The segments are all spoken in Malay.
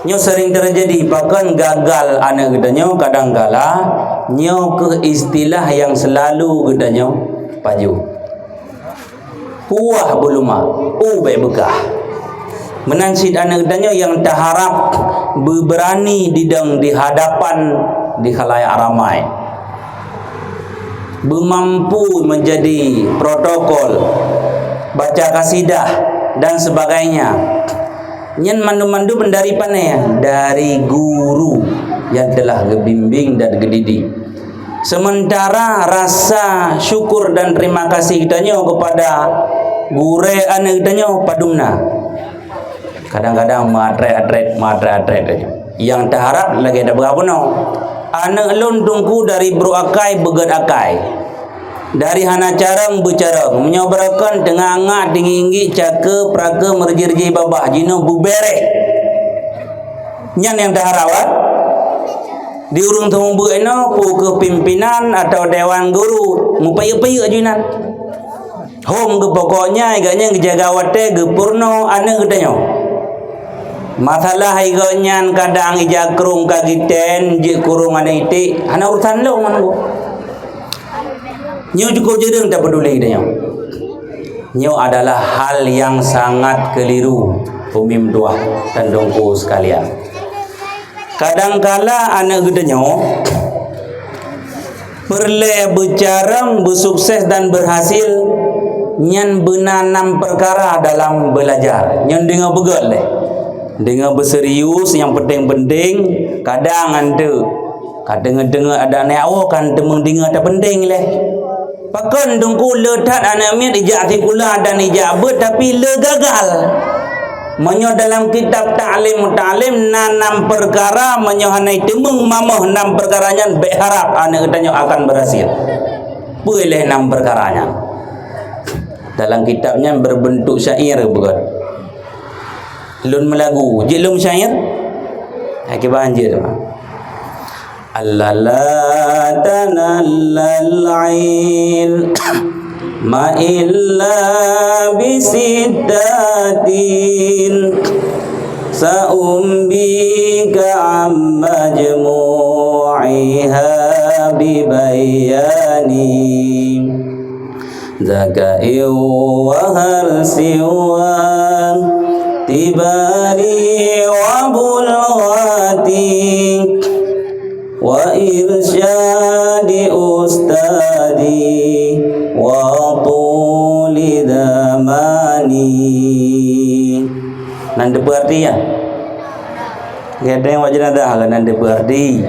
Nyo sering terjadi bahkan gagal anak gedanyo kadangkala nyo ke istilah yang selalu gedanyo paju. Puah beluma, baik bekah. Menansid anak gedanyo yang tak harap berani di hadapan di khalayak ramai. Bermampu menjadi protokol, baca kasidah dan sebagainya. Nyen mandu-mandu mendari panai dari guru yang telah gebimbing dan gedidik. Sementara rasa syukur dan terima kasih kitanya kepada gure anak kitanya padumna. Kadang-kadang matret aja. Yang tak harap lagi ada berapa no. Anak lon tungku dari bro akai begat akai. Dari hana carang bicara menyobrakan tengah angak tinggi caka praga merji-rji babah jino bubere. Nyan yang tak harawat diurung tumbu eno pu ke pimpinan atau dewan guru mupayu-payu ajunan. Hom ke pokoknya iganya ngejaga wate ge purno anak gedanyo. Masalah igonyan kadang ija kerung kagiten je kurung ana iti ana urusan lo manunggu. Nyo cukup jereng tak peduli dia. Nyo adalah hal yang sangat keliru pemim dua dan dongku sekalian. Kadangkala anak gedanyo perle bicara bersukses dan berhasil nyan benanam perkara dalam belajar. Nyan dengar begal leh. Dengar berserius yang penting-penting kadang ande kadang-dengar ada anak awak kan temeng dengar tak penting leh. Pakan dongku letat anak mit ijak tikula dan ijak ber tapi le gagal. Menyo dalam kitab ta'lim nanam perkara menyo hanai temeng mamoh enam perkaranya baik harap anak katanya akan berhasil. Boleh enam perkaranya. Dalam kitabnya berbentuk syair bukan. Lun melagu, jilum syair. Aki banjir. Allala tanallal ail ma illa bisittatin sa'umbika amma majmu'iha bibayani zakai wa harsi wa tibari wa bulghati wa irsyadi ustadi wa tuli damani. Nanda berarti ya ada yang wajah dah kan nanda berarti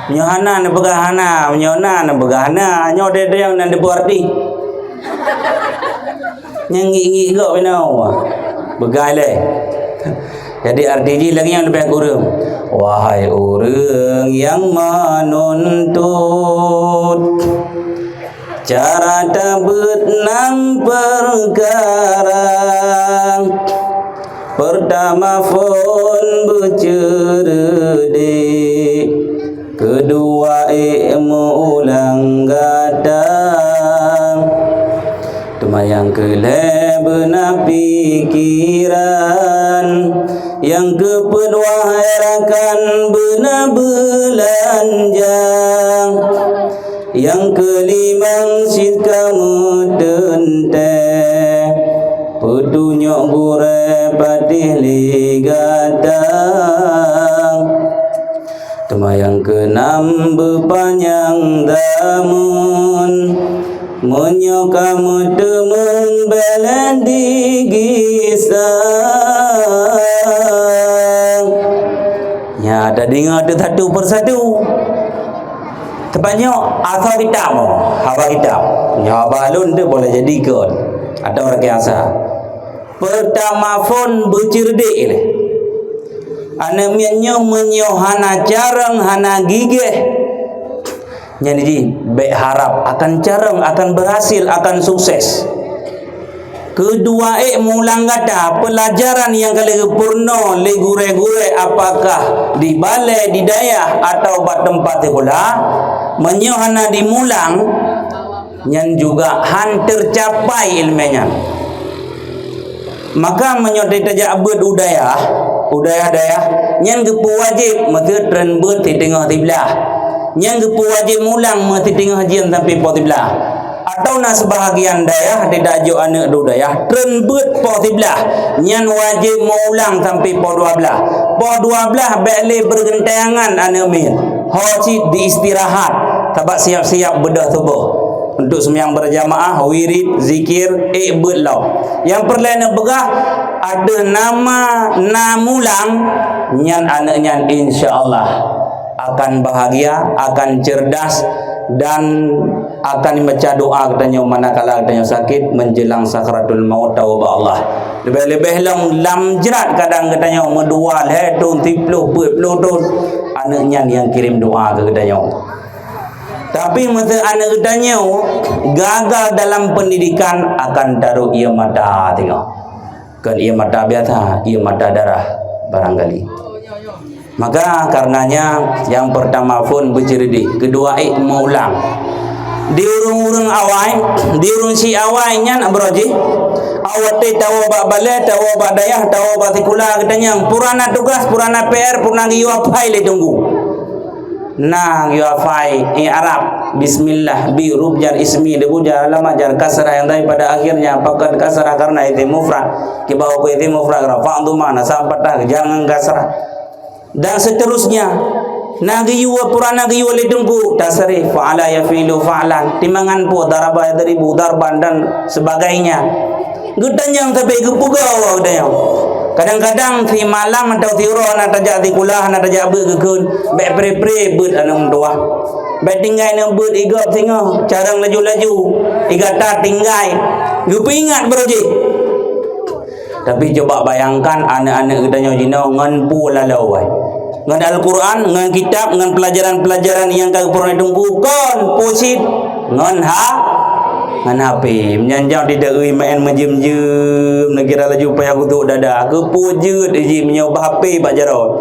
nyohana na begahana nyona na begahana nyode yang nanda berarti nyangi kau benau begaile. Jadi arti lagi yang lebih kurang. Wahai orang yang menuntut cara tabut enam perkara. Pertama fon bercerdik, kedua ilmu ulang gadang, yang kelih benar pikiran, yang kedua herakan benar belanja, yang kelima sid kamu tenteh petunjuk gure patih ligatang. Yang keenam berpanjang damun menyoka temen belen digisang. Ya ada dengar tu satu persatu. Tepatnya asal kitab haba kitab. Ya balun tu boleh jadi kon. Ada orang biasa. Pertama phone bercerdik le. Ana mianyo menyo hana jarang hana gigih. Jadi baik harap akan jarang akan berhasil akan sukses. Kedua mulang kata pelajaran yang kali purno le gure-gure apakah di balai di daya atau bat tempat pula menyohana dimulang yang juga han tercapai ilmunya. Maka menyodai tajak abad udaya udaya-daya nyan gepu wajib mesti tren beut di tengah tiblah nyan gepu wajib mulang mesti tengah jian sampai po tiblah atau na sebahagian daya tidak jo anak do daya tren beut po tiblah nyan wajib mulang sampai po 12 bele bergentangan anak min hoci diistirahat tabak siap-siap bedah tubuh untuk sembahyang berjamaah, wirid, zikir, belau. Yang perlahan begah ada nama namulang nyan anak nyan insya-Allah akan bahagia, akan cerdas dan akan membaca doa katanya manakala katanya sakit menjelang sakaratul maut taubat Allah. Lebih-lebih lam jerat kadang katanya mendual hedun tipluh puluh ton anak nyan yang kirim doa ke katanya. Tapi masa anak gedanya gagal dalam pendidikan akan taruh ia mata tengok. Kan ia mata biasa, ia mata darah barangkali. Maka karenanya yang pertama pun bercerdik, kedua maulang. Di urung-urung awai, di urung si awainya nak beroji. Awat te tahu bak balai, tahu bak dayah, tahu bak tikula katanya. Purana tugas, purana PR, purana giwa pai le tunggu. Nang yuafai Arab bismillah bi rubjar ismi debu jar lama jar kasrah yang tadi pada akhirnya apakah kasrah karena itu mufrad ke bawah itu mufrad fa'du mana sampai jangan kasrah dan seterusnya nagi yuwa purana gi yuwa lidungku tasrif fa'ala yafilu fa'lan timangan pu daraba dari darban dan sebagainya gudan yang tapi gepugau dia kadang-kadang di malam atau di ron atau jadi kulah atau jadi bergegun baik pre-pre ber anu doa baik tinggai anu ber igap tengah carang laju-laju igata tinggai gupi ingat beroji tapi coba bayangkan anak-anak katanya jino ngan pu lalau ngan Al-Quran ngan kitab ngan pelajaran-pelajaran yang kau pernah tunggu kon pusit ngan ngan HP menyanjang tidak main menjem-jem nak kira laju payah kutuk dada kepujut iji menyoba HP pak jarot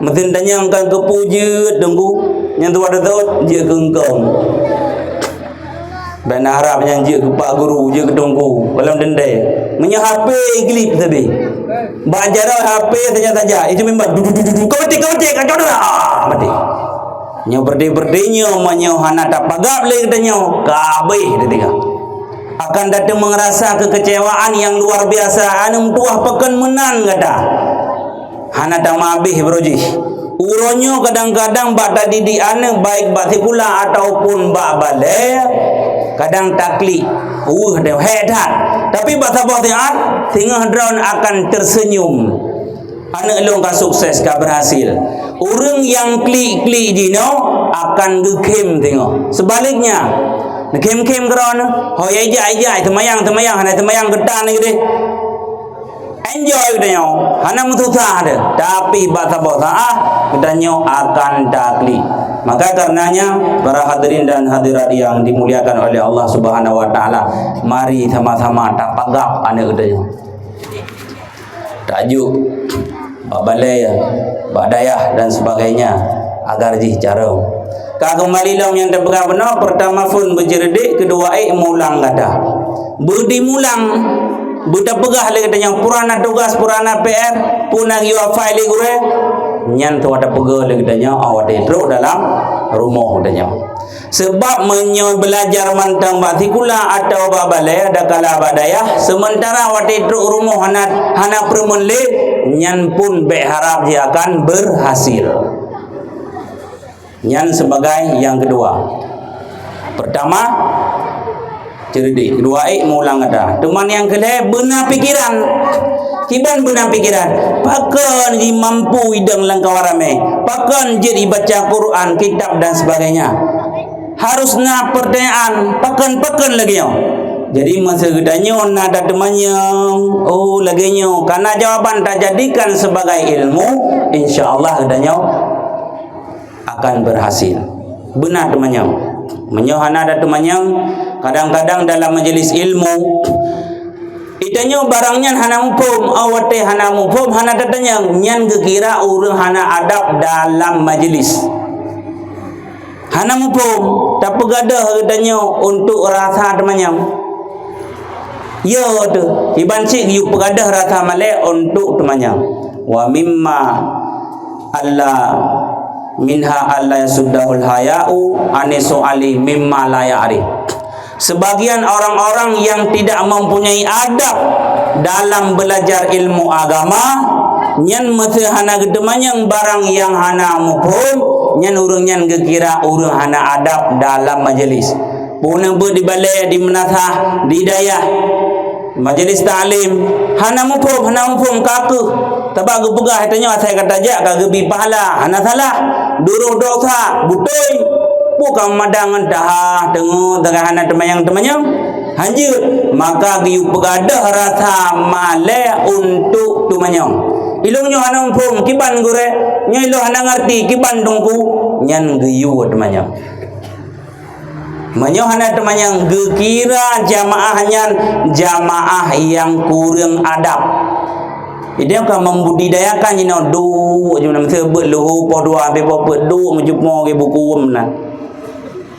mesin tanya kan kepujut tunggu yang tu ada tahu dia kengkong dan harap yang dia ke pak guru dia ketunggu dalam dendai menyo HP glip tapi pak jarot HP saja itu memang kau mati kacau dah mati nyo berde-berdenya manyo hana tak pagap le katanya kabeh dia akan datang merasa kekecewaan yang luar biasa anu tuah pekan menan kata hana tak mabih broji uronyo kadang-kadang bak tadi di ane baik bak tikula ataupun bak bale kadang takli dia hedat tapi bak sabah tiat tengah drone akan tersenyum anak long ka sukses ka berhasil orang yang klik-klik jino akan gekem tengok sebaliknya gekem kerana hoy aja temayang hana temayang getan ni gede enjoy katanya hana mutusah ada tapi bata katanya akan takli maka karenanya para hadirin dan hadirat yang dimuliakan oleh Allah Subhanahu wa taala mari sama-sama tapagap anak katanya tajuk bak balai, bak dayah dan sebagainya agar jih cara. Kembali long yang terpegang benar pertama pun bercerdik kedua mulang kata. Budi mulang buta pegah lagi katanya purana tugas purana PR punang yuwa file gure nyan tu ada pegah lagi katanya awak teruk dalam rumah katanya. Sebab belajar mantang batikula atau babalai ada kala badayah sementara waktu itu rumah hana permenle nyan pun berharap dia akan berhasil nyan sebagai yang kedua pertama cerdik kedua mulang ada teman yang kedua benar pikiran kiban benar pikiran pakan di mampu idang langkah warame pakan jadi baca Quran kitab dan sebagainya harusnya pertanyaan pakan lagi yo. Jadi masa gedanya ada temannya lagi nyo karena jawaban tak jadikan sebagai ilmu insyaallah gedanya akan berhasil benar temannya menyohana ada temannya kadang-kadang dalam majelis ilmu itanya barangnya hana mupum awate hana mupum hana datanya nyan gekira urang hana adab dalam majelis hana mupum tak pegadah katanya untuk rasa temannya ya tu iban cik you pegadah rasa malai untuk temannya wa mimma alla minha alla yasuddahul haya'u anisu ali mimma la ya'rif. Sebagian orang-orang yang tidak mempunyai adab dalam belajar ilmu agama, nyan mete hana gedemanyang barang yang hana mupun, nyan urang nyan gekira urang hana adab dalam majelis. Puna ber di balai, di menatah, di dayah, majelis ta'lim, hana mupum kaku. Tabak gepegah tanya saya kata jak kagebi pahala, hana salah. Duruh dosa, butoy. Bukan madangan dah tengok tengah hana temayang hanjir, maka giu pegadah rasa male untuk tumanyang. Ilungnya hana mupum kiban gure, nya ilu hana ngerti kiban dongku, nyan giu temanyang. Menyohana teman gekira jamaahnya jamaah yang kurang adab. Dia kan membudidayakan you know du macam mana sebut luhu po dua pe po du menjupo ke buku menan.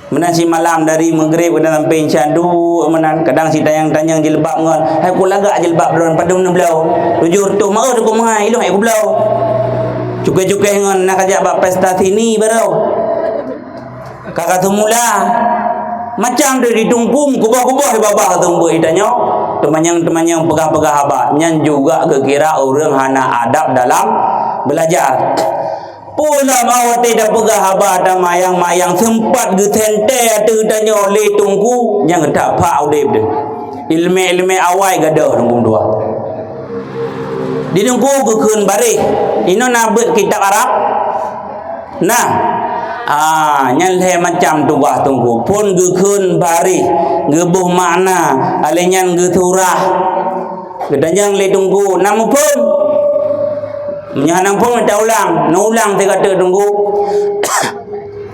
Menan si malam dari maghrib ke sampai insya du menan kadang si tayang-tayang jilbab ngon. Hai ku lagak jilbab belon padung na belau. Tujur tu mau tu ku mahai ilu hai ku belau. Cukai-cukai ngon nak ajak bab pesta sini baru. Kakak semula macam dia ditungkum kubah-kubah di bawah tunggu itanya teman-teman pegah-pegah abah nyan juga kekira orang hana adab dalam belajar pula mau tidak pegah abah ada mayang-mayang sempat getente ada tanya le tunggu yang tak pak udip dia ilmu awai gadah tunggu dua di tunggu kekun bari ino nabut kitab Arab nah nyalhe macam tu bah tunggu pun gekun bari gebuh makna alenyan geturah gedanyang le tunggu namu pun menyanang pun tak ulang no ulang tiga kata tunggu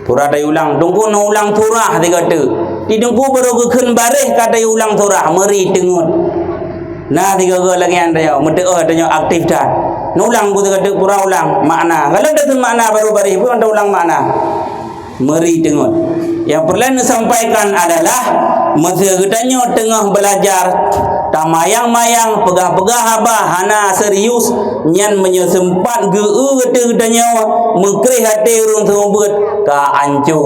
turah dah ulang tunggu no ulang turah tiga kata di tunggu baru gekun bari kata ulang turah meri tengut nah tiga kata lagi anda ya mudeh tanya aktif dah no ulang bu tiga kata pura ulang makna kalau dah makna baru bari pun anda ulang makna meri tengok. Yang perlu disampaikan adalah masa katanya tengah belajar tamayang-mayang pegah-pegah abah hana serius nyan menyesempat geu katanya mengkrih hati urang tersebut ka ancu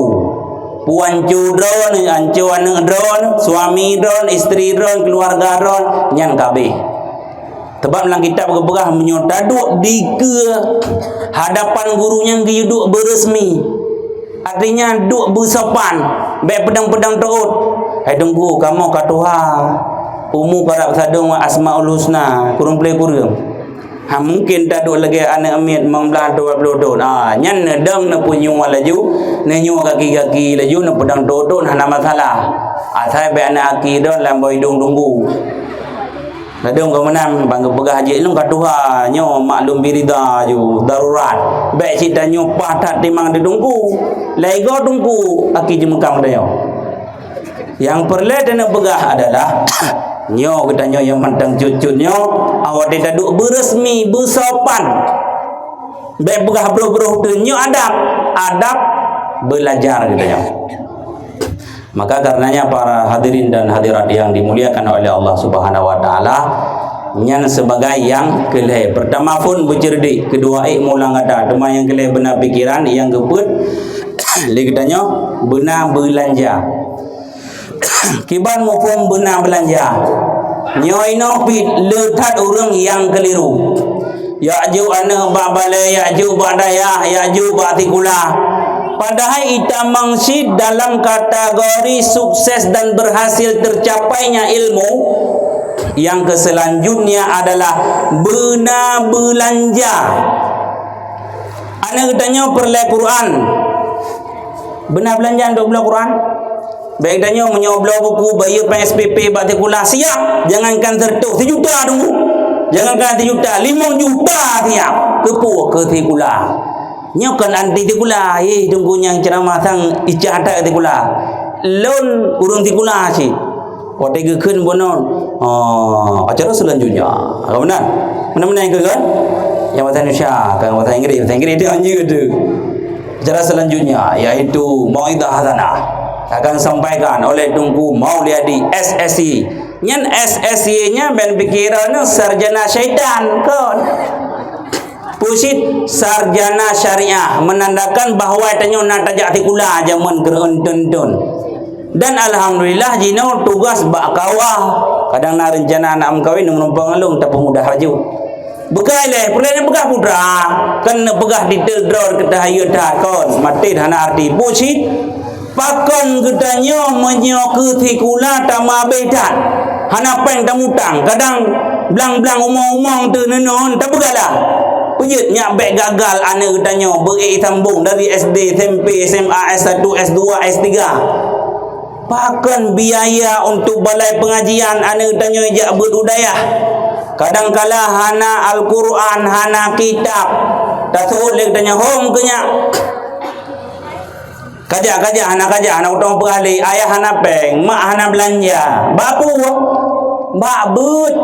puancu dron ancu anak dron suami dron isteri dron keluarga dron nyan kabeh sebab dalam kitab pegah menyotaduk di ke hadapan gurunya geyuduk beresmi. Artinya duk bersopan, baik pedang-pedang taut. Hai tunggu kamu ka Tuhan. Umu karab sadung asmaul husna, kurang play kurang. Mungkin tak duk lagi anak amit membelah 20 tahun. Nyan nedang na punyu laju, nenyu kaki-kaki laju na pedang taut hana masalah. Saya baik anak aki don lambai hidung tunggu. Nadung kau menang bangga pegah haji ilung kaduha nyo maklum birida ju darurat baik cita nyo patat timang didungku lego dungku aki jemekang dayo yang perlu dan pegah adalah nyo kita nyo yang mantang cucut nyo awak tidak duk beresmi bersopan baik pegah bro-bro tu nyo adab belajar kita nyo. Maka karenanya para hadirin dan hadirat yang dimuliakan oleh Allah Subhanahu wa taala nyan sebagai yang kelih pertama pun bercerdik kedua mulang ada tema yang kelih benar pikiran yang keput li katanya benar belanja kiban maupun benar belanja nyoi no pit letat orang yang keliru ya'ju ana ba'bala ya'ju ba'daya ya'ju ba'tikula. Padahal kita mengsid dalam kategori sukses dan berhasil tercapainya ilmu yang keselanjutnya adalah benar belanja. Anak tanya perle Quran. Benar belanja untuk bela Quran? Baik tanya menyoblo buku bayar PSPP batikulah siap. Jangankan tertuk 1 juta tunggu. Jangankan 1 juta, 5 juta siap. Kepu ke tikula. Nyokan anti tikula tunggu yang ceramah sang ijadah tikula lon urung tikula si ote gekeun bonon acara selanjutnya apa benar benar yang kan yang bahasa Indonesia kan bahasa Inggris dia anjing gitu acara selanjutnya yaitu mauidhah hasanah akan sampaikan oleh Tungku Mauliadi SSI nyan SSI nya ben pikiran sarjana syaitan kan Pusit sarjana syariah, menandakan bahawa tanya nak tajak tikula zaman keruntun-tun. Dan alhamdulillah jino tugas bak kawah. Kadang nak rencana nak mengkawin menumpang alung tak pemudah baju. Bekai leh, pernah ni begah pudra. Kan begah di terdor kita hayat kon. Mati hana arti pusit. Pakon ketanya menyoku tikula tama bedat. Hana peng tamutang. Kadang belang-belang umong-umong tu nenon tak begalah. Pejut nyak bek gagal anak ketanya beri sambung dari SD, SMP, SMA, S1, S2, S3. Bahkan biaya untuk balai pengajian anak ketanya jak berbudaya. Kadang-kala hana Al-Quran, hana kitab. Tak suruh dia ketanya home kenyak. Kajak hana utang perali, ayah hana peng, mak hana belanja. Bapu, babut.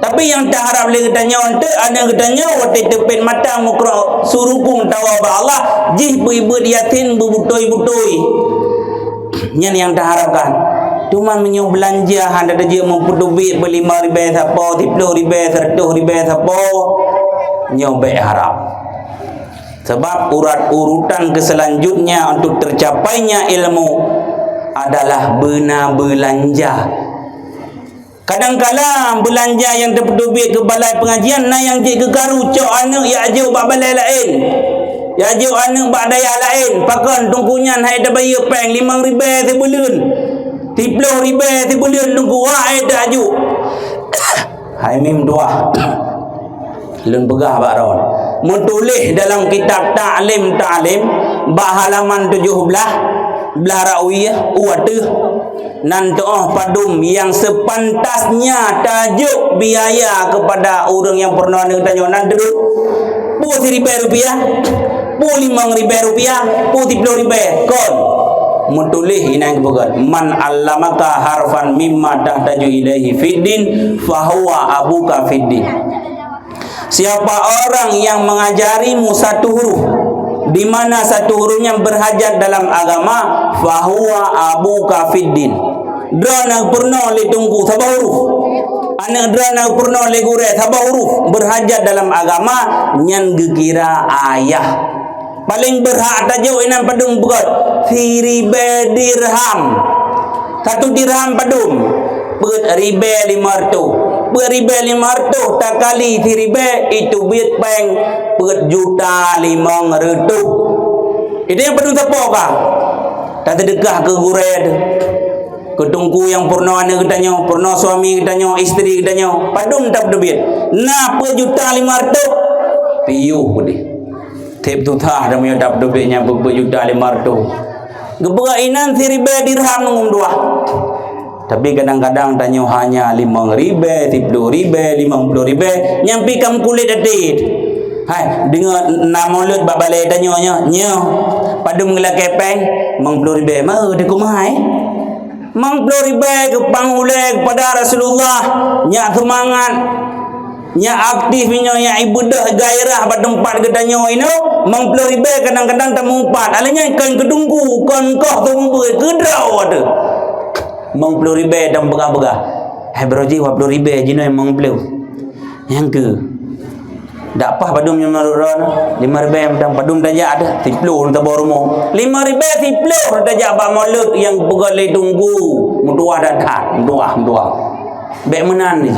Tapi yang tak harap boleh ketanya untuk ada ketanya waktu tepin mata mukra surukung tawa Allah jih ibu yatin bubutoi nyan yang tak harapkan cuman menyo belanja handa dia mempudubi beli 5,000 sapo 10,000 100,000 sapo nyo baik harap sebab urutan keselanjutnya untuk tercapainya ilmu adalah benar belanja. Kadang-kala belanja yang terpedubit ke balai pengajian na yang je gegaru cok anak ya ajuk bak balai lain. Ya ajuk anak bak daya lain. Pakan tungkunyan hai dah bayar peng 5,000 sebulan. 10,000 sebulan tunggu hai dah ajuk. Hai mim doa. Lun begah bak ron. Menulis dalam kitab ta'lim bak halaman 17 belah rawiyah uatuh nan doa padum yang sepantasnya tajuk biaya kepada orang yang pernah tanya nan duduk pu 1,000 rupiah, pu 5,000 rupiah, pu 10,000 kon mutulis inang kebagat man allamaka harfan mimma tahtaju ilaihi fiddin fahuwa abuka fiddin. Siapa orang yang mengajarimu satu huruf di mana satu hurufnya berhajat dalam agama fahuwa abuka fiddin. Drana purno le tunggu sabah huruf. Anak drana purno le gure sabah huruf berhajat dalam agama nyan gekira ayah. Paling berhak tajuk inan padung begot 1,000 dirham. 1 dirham padung begot 1,500. 1,500 tak kali 1,000 itu biat peng begot 1,500,000. Itu yang padung siapa kah? Tak terdegah ke gure tu. Ketungku yang purna anak ketanya, purna suami ketanya, isteri ketanya, padum tak berdebit. Nah, 1,500,000 piuh putih. Tip tu tah dah punya tak berdebitnya 1,500,000. Geberak inan 1,000 dirham nunggu dua. Tapi kadang-kadang tanya hanya 5,000, 10,000, 50,000, nyampi kam kulit atit. Hai, dengar nama mulut bak balai tanya nya. Padum ngelak kepeng, 50,000 mah de kumai. 50,000 ke pangulai kepada Rasulullah nyak semangat nyak aktif nya ibadah gairah pada tempat ketanya ini 50,000 kadang-kadang tak mumpat alanya kan kedungku kan kau tu membuat kedrau ada 50,000 dan begah-begah hai broji 50,000 jino yang 50 yang ke dak apa padum yang maruran 5,000 dan padum tajak ada 10 tak baru mau 5,000 10 tajak ba maulud yang begalai tunggu mutua datang mutua bek menan ni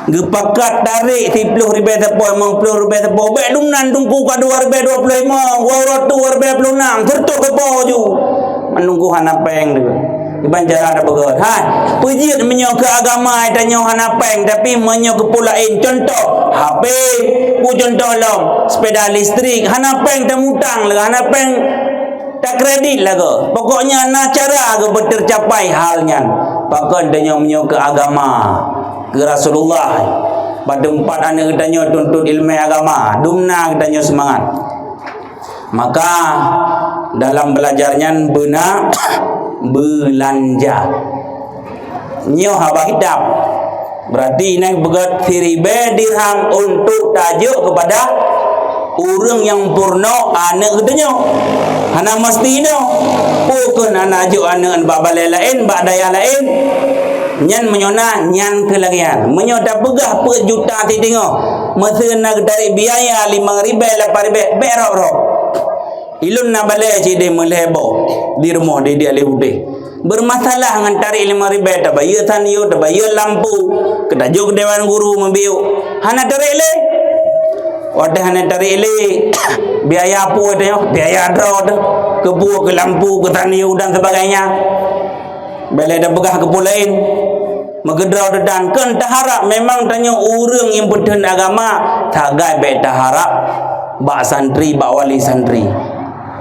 gepakat tarik 10,000 tepo 50,000 tepo bek lumnan tunggu ka 2,25 2,26 tertuk tepo ju menunggu hana peng tu Banjar ada begot. Ha, pejit menyo ke agama tanya hana peng tapi menyo ke pulain contoh HP, ku contoh long sepeda listrik hana peng temutang lah hana peng tak kredit lah ke. Pokoknya na cara ke tercapai halnya. Bahkan tanya menyo ke agama ke Rasulullah. Pada empat anak tanya tuntut ilmu agama, dumna tanya semangat. Maka dalam belajarnya benar belanja nyo haba hidup berarti ini begat 1,000 dirham untuk tajuk kepada orang yang purno anak katanya hana mesti no pukun anak ajuk anak bak balai lain bak daya lain nyan menyona nyan kelagian menyoda begah per juta ti tengok masa nak tarik biaya 5,000 8,000 berok ilun na balai cide melebo di rumah dia lewde bermasalah dengan tarik 5,000 tak bayar tanio tak bayar lampu kedajuk dewan guru membiuk hana tarik le wadah hana tarik le biaya apa dia biaya draw tu kebu ke lampu ke tanio dan sebagainya balai dah begah ke pulain megedraw dan kan tak harap memang tanya orang yang berdun agama tagai baik tak harap bak santri bak wali santri.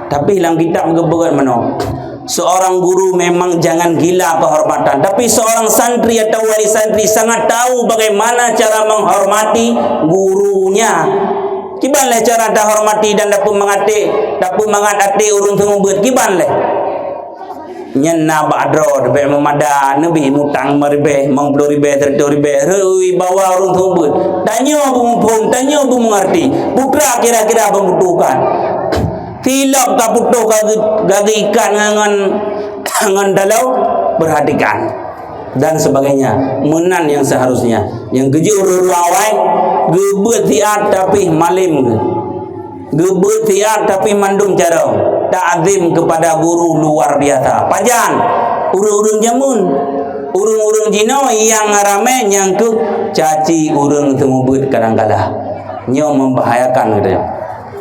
Tapi dalam kitab bergerak mana? Seorang guru memang jangan gila kehormatan, tapi seorang santri atau wali santri sangat tahu bagaimana cara menghormati gurunya. Kibanlah cara dah hormati dan dapat mengati urung tengah buat kibanlah. Nyen na badro be memada nabi mutang marbe mang 10,000 30,000 rui bawa urung tengah buat. Tanya bu mengerti. Putra kira-kira membutuhkan. Tilap ka putuh gagi ikan ngan dalau perhatikan dan sebagainya menan yang seharusnya yang gejur lawai gebet tiat tapi malim gebet tiat tapi mandum cara ta'zim kepada guru luar biasa pajan urung-urung jamun urung-urung jino yang rame yang ke caci urung temubut kadang-kala nyo membahayakan gitu ya.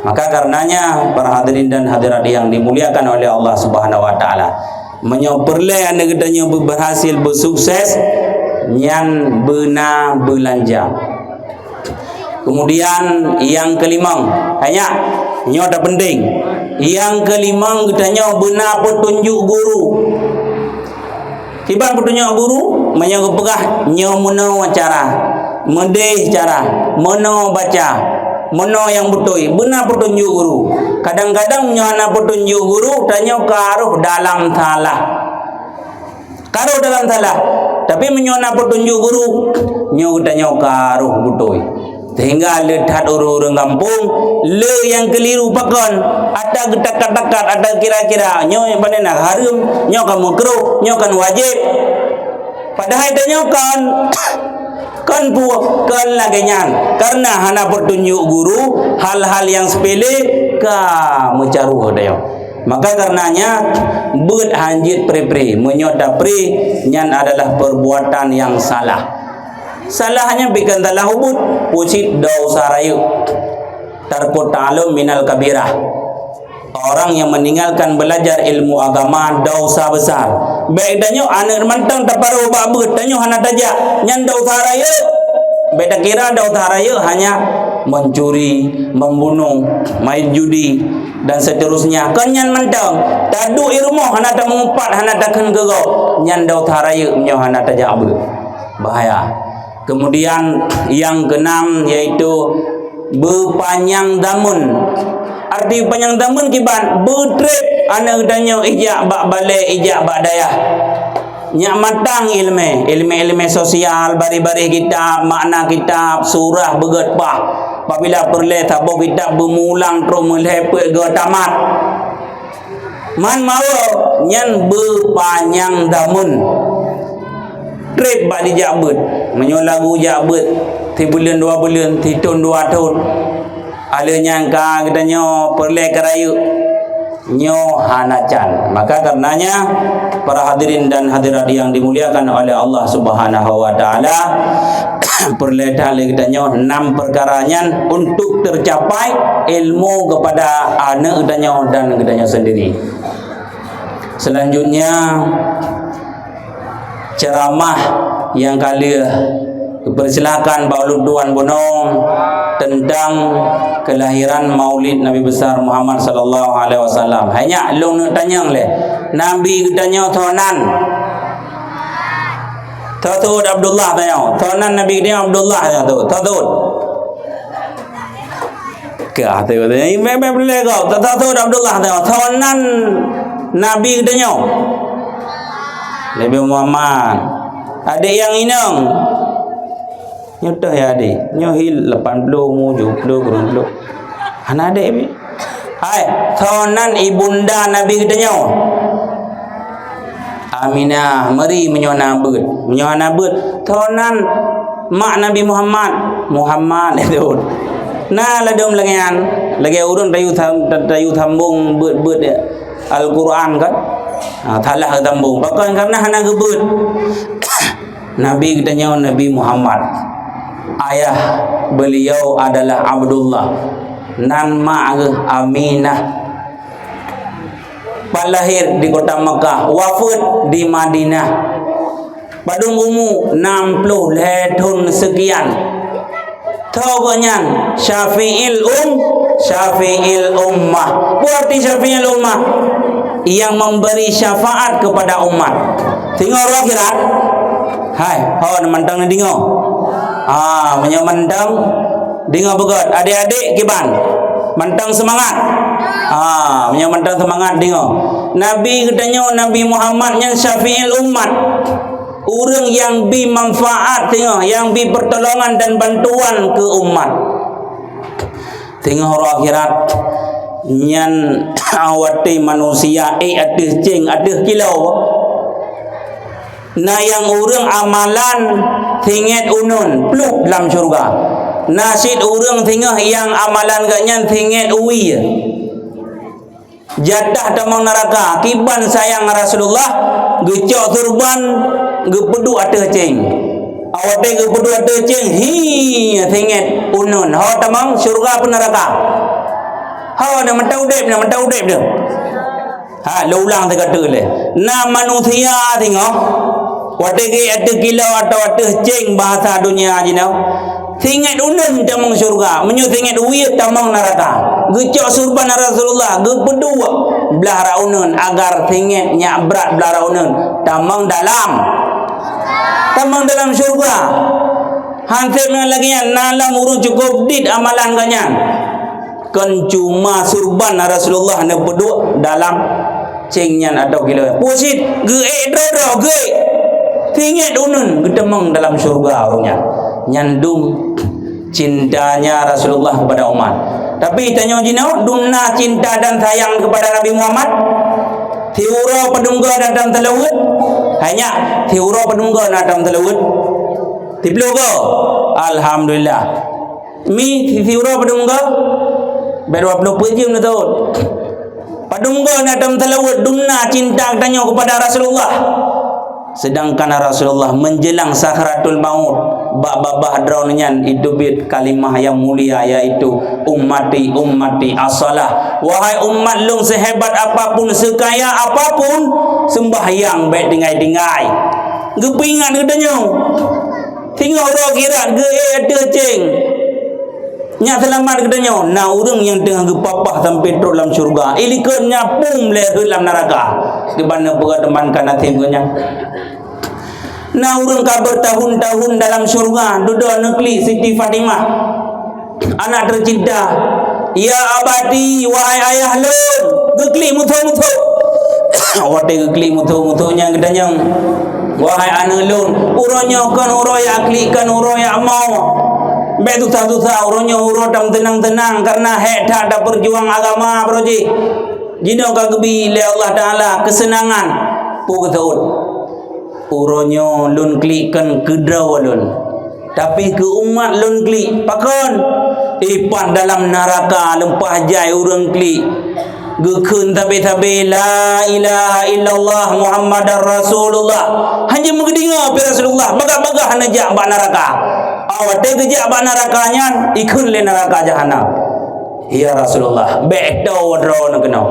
Maka karenanya para hadirin dan hadirat yang dimuliakan oleh Allah Subhanahu wa taala, menyoperle anda gedanya berhasil bersukses nyan bena belanja. Kemudian yang kelima, hanya nyo ada penting. Yang kelima gedanya bena petunjuk guru. Kiban petunjuk guru menyo pegah nyo meno cara, mendeh cara, meno baca Mono yang betul, benar petunjuk guru. Kadang-kadang nyana petunjuk guru tanya karuh dalam salah. Karuh dalam salah. Tapi menyona petunjuk guru nyo tanya karuh betul. Sehingga lehat orang-orang kampung le yang keliru pakon. Ada getak-getak, ada kira-kira nyo yang pada nak harum, nyo kan makruh, nyo kan wajib. Padahal tanya kan laganya karena hana petunjuk guru hal-hal yang sepele ka mencaruh dia. Maka karenanya buat hanjit pre-pre menyota pre nyan adalah perbuatan yang salah. Salahnya bikin salah hubut pusit dosa rayu tarputalu minal kabirah. Orang yang meninggalkan belajar ilmu agama dosa besar. Baik danyo anak mantang taparu babut danyo hana taja nyan dosa raya. Beda kira dosa raya hanya mencuri, membunuh, main judi dan seterusnya. Kan nyan mantang tadu irmo hana ta mengumpat hana ta kan gego nyan dosa raya nyo hana taja abu. Bahaya. Kemudian yang keenam yaitu berpanjang damun. Arti panjang damun kiban betrip anak danyo ijak bak balik ijak bak dayah nyak matang ilmu sosial bari-bari kitab makna kitab surah beget bah apabila perle tabo kitab bermulang terus melhepe ke tamat man mau nyan berpanjang damun trip bak dijabut menyolagu jabut 3 bulan 2 bulan 3 tahun 2 tahun ada nyangka katanya perle kerayu nyo hanacan. Maka karenanya para hadirin dan hadirat yang dimuliakan oleh Allah Subhanahu wa taala perle dalih katanya 6 perkaranya untuk tercapai ilmu kepada anak katanya dan katanya sendiri. Selanjutnya ceramah yang kali dipersilakan Pak Luduan Bonong tentang kelahiran Maulid Nabi besar Muhammad sallallahu alaihi wasallam. Hanya long nak tanya le. Nabi tanya thonan. Tatud Abdullah tanya. Thonan Nabi dia Abdullah tanya tu. Tatud. Ke hati katanya, "Imam boleh kau." Tatud Abdullah tanya. Thonan Nabi tanya. Nabi Muhammad. Ada yang inang. Nyudah ya adik nyohil 80 mu 70 kurang 20 hana adik bi hai thonan ibunda Nabi katanya Aminah meri menyona beut thonan mak Nabi Muhammad itu. Nah ladum lagi urun tayu thambung beut Al-Quran kan. Thalah tambung. Bahkan karena hana gebut. Nabi katanya Nabi Muhammad. Ayah beliau adalah Abdullah. Nan mak Aminah. Palahir di kota Mekah, wafat di Madinah. Padung umur 60 tahun sekian. Taubanyan Syafi'il ummah. Berarti Syafi'il ummah yang memberi syafaat kepada umat. Tengok roh akhirat. Hai, ho mentang na dingo. Menyamantang dingo begot. Adik-adik kiban. Mentang semangat. Menyamantang semangat dingo. Nabi katanya Nabi Muhammad yang Syafi'il umat. Orang yang bi manfaat tengok, yang bi pertolongan dan bantuan ke umat. Tengok roh akhirat nyan awati manusia adeh cing adeh kilau. Nah yang orang amalan tinget unun pluk dalam syurga. Nasid orang tengok yang amalan gaknya tinget uwi. Jatah tamang neraka kiban sayang Rasulullah gecok turban gepedu ada ceng. Awak teh gepedu ada ceng tinget unun. Ho tamang syurga pun neraka. Ha nak mentau dep dia. Lo ulang tak kata le. Na manusia tengok. Wate ke ada kilau atau ada ceng bahasa dunia aja nau. Tinget unun tamang syurga, menyu tinget uwi tamang neraka. Gecok surban Rasulullah, gepedu belah raunun agar tinget nyak berat belah raunun tamang dalam syurga. Hansip lagi nalang urung cukup dit amalan kanyan. Kan cuma surban Rasulullah na pedu dalam cengnya atau kilo. Pusit dro tinget unun gedemeng dalam syurga orangnya. Nyandung cintanya Rasulullah kepada umat. Tapi tanya jinau dumna cinta dan sayang kepada Nabi Muhammad. Tiura pedungga datang telawut. Hanya tiura pedungga datang telawut. Tiplogo. Alhamdulillah. Mi tiura pedungga baru 20 jam na tahu. Pedungga datang telawut dumna cinta tanya kepada Rasulullah. Sedangkan Rasulullah menjelang sakratul maut babah drawnyan itu bit kalimah yang mulia yaitu ummati as-salah. Wahai umat lung sehebat apapun sekaya apapun sembahyang baik dengai-dengai. Gepingan gedenya. Tengok roh akhirat ge ada ceng. Nya selamat gedenya. Nah urang yang tengah gepapah sampai teruk dalam syurga. Ilikun nyapung le dalam neraka. Di mana bertemankan hati punya. Nah urang ka bertahun-tahun dalam syurga duduk negeri Siti Fatimah. Anak tercinta. Ya abadi wahai ayah lun, gekli mutu-mutu. Wate gekli mutu-mutunya gedanya. Wahai anak lun, uronya kan uroya akli kan uroya mau. Betul uronya uro dam tenang-tenang karena hek tak ada perjuang agama broji. Jino kagebi le Allah Taala kesenangan pu ketaut. Uronya lun klikkan kedraw lun. Tapi ke umat lun klik pakon ipan dalam neraka lempah jai urang klik. Gekun tabe-tabe la ilaha illallah Muhammadar Rasulullah. Hanya mengedinga pi Rasulullah bagah-bagah najak ba neraka. Awak teh gejak ba nerakanya ikun le neraka jahanam. Ya Rasulullah bedo wadro na kena.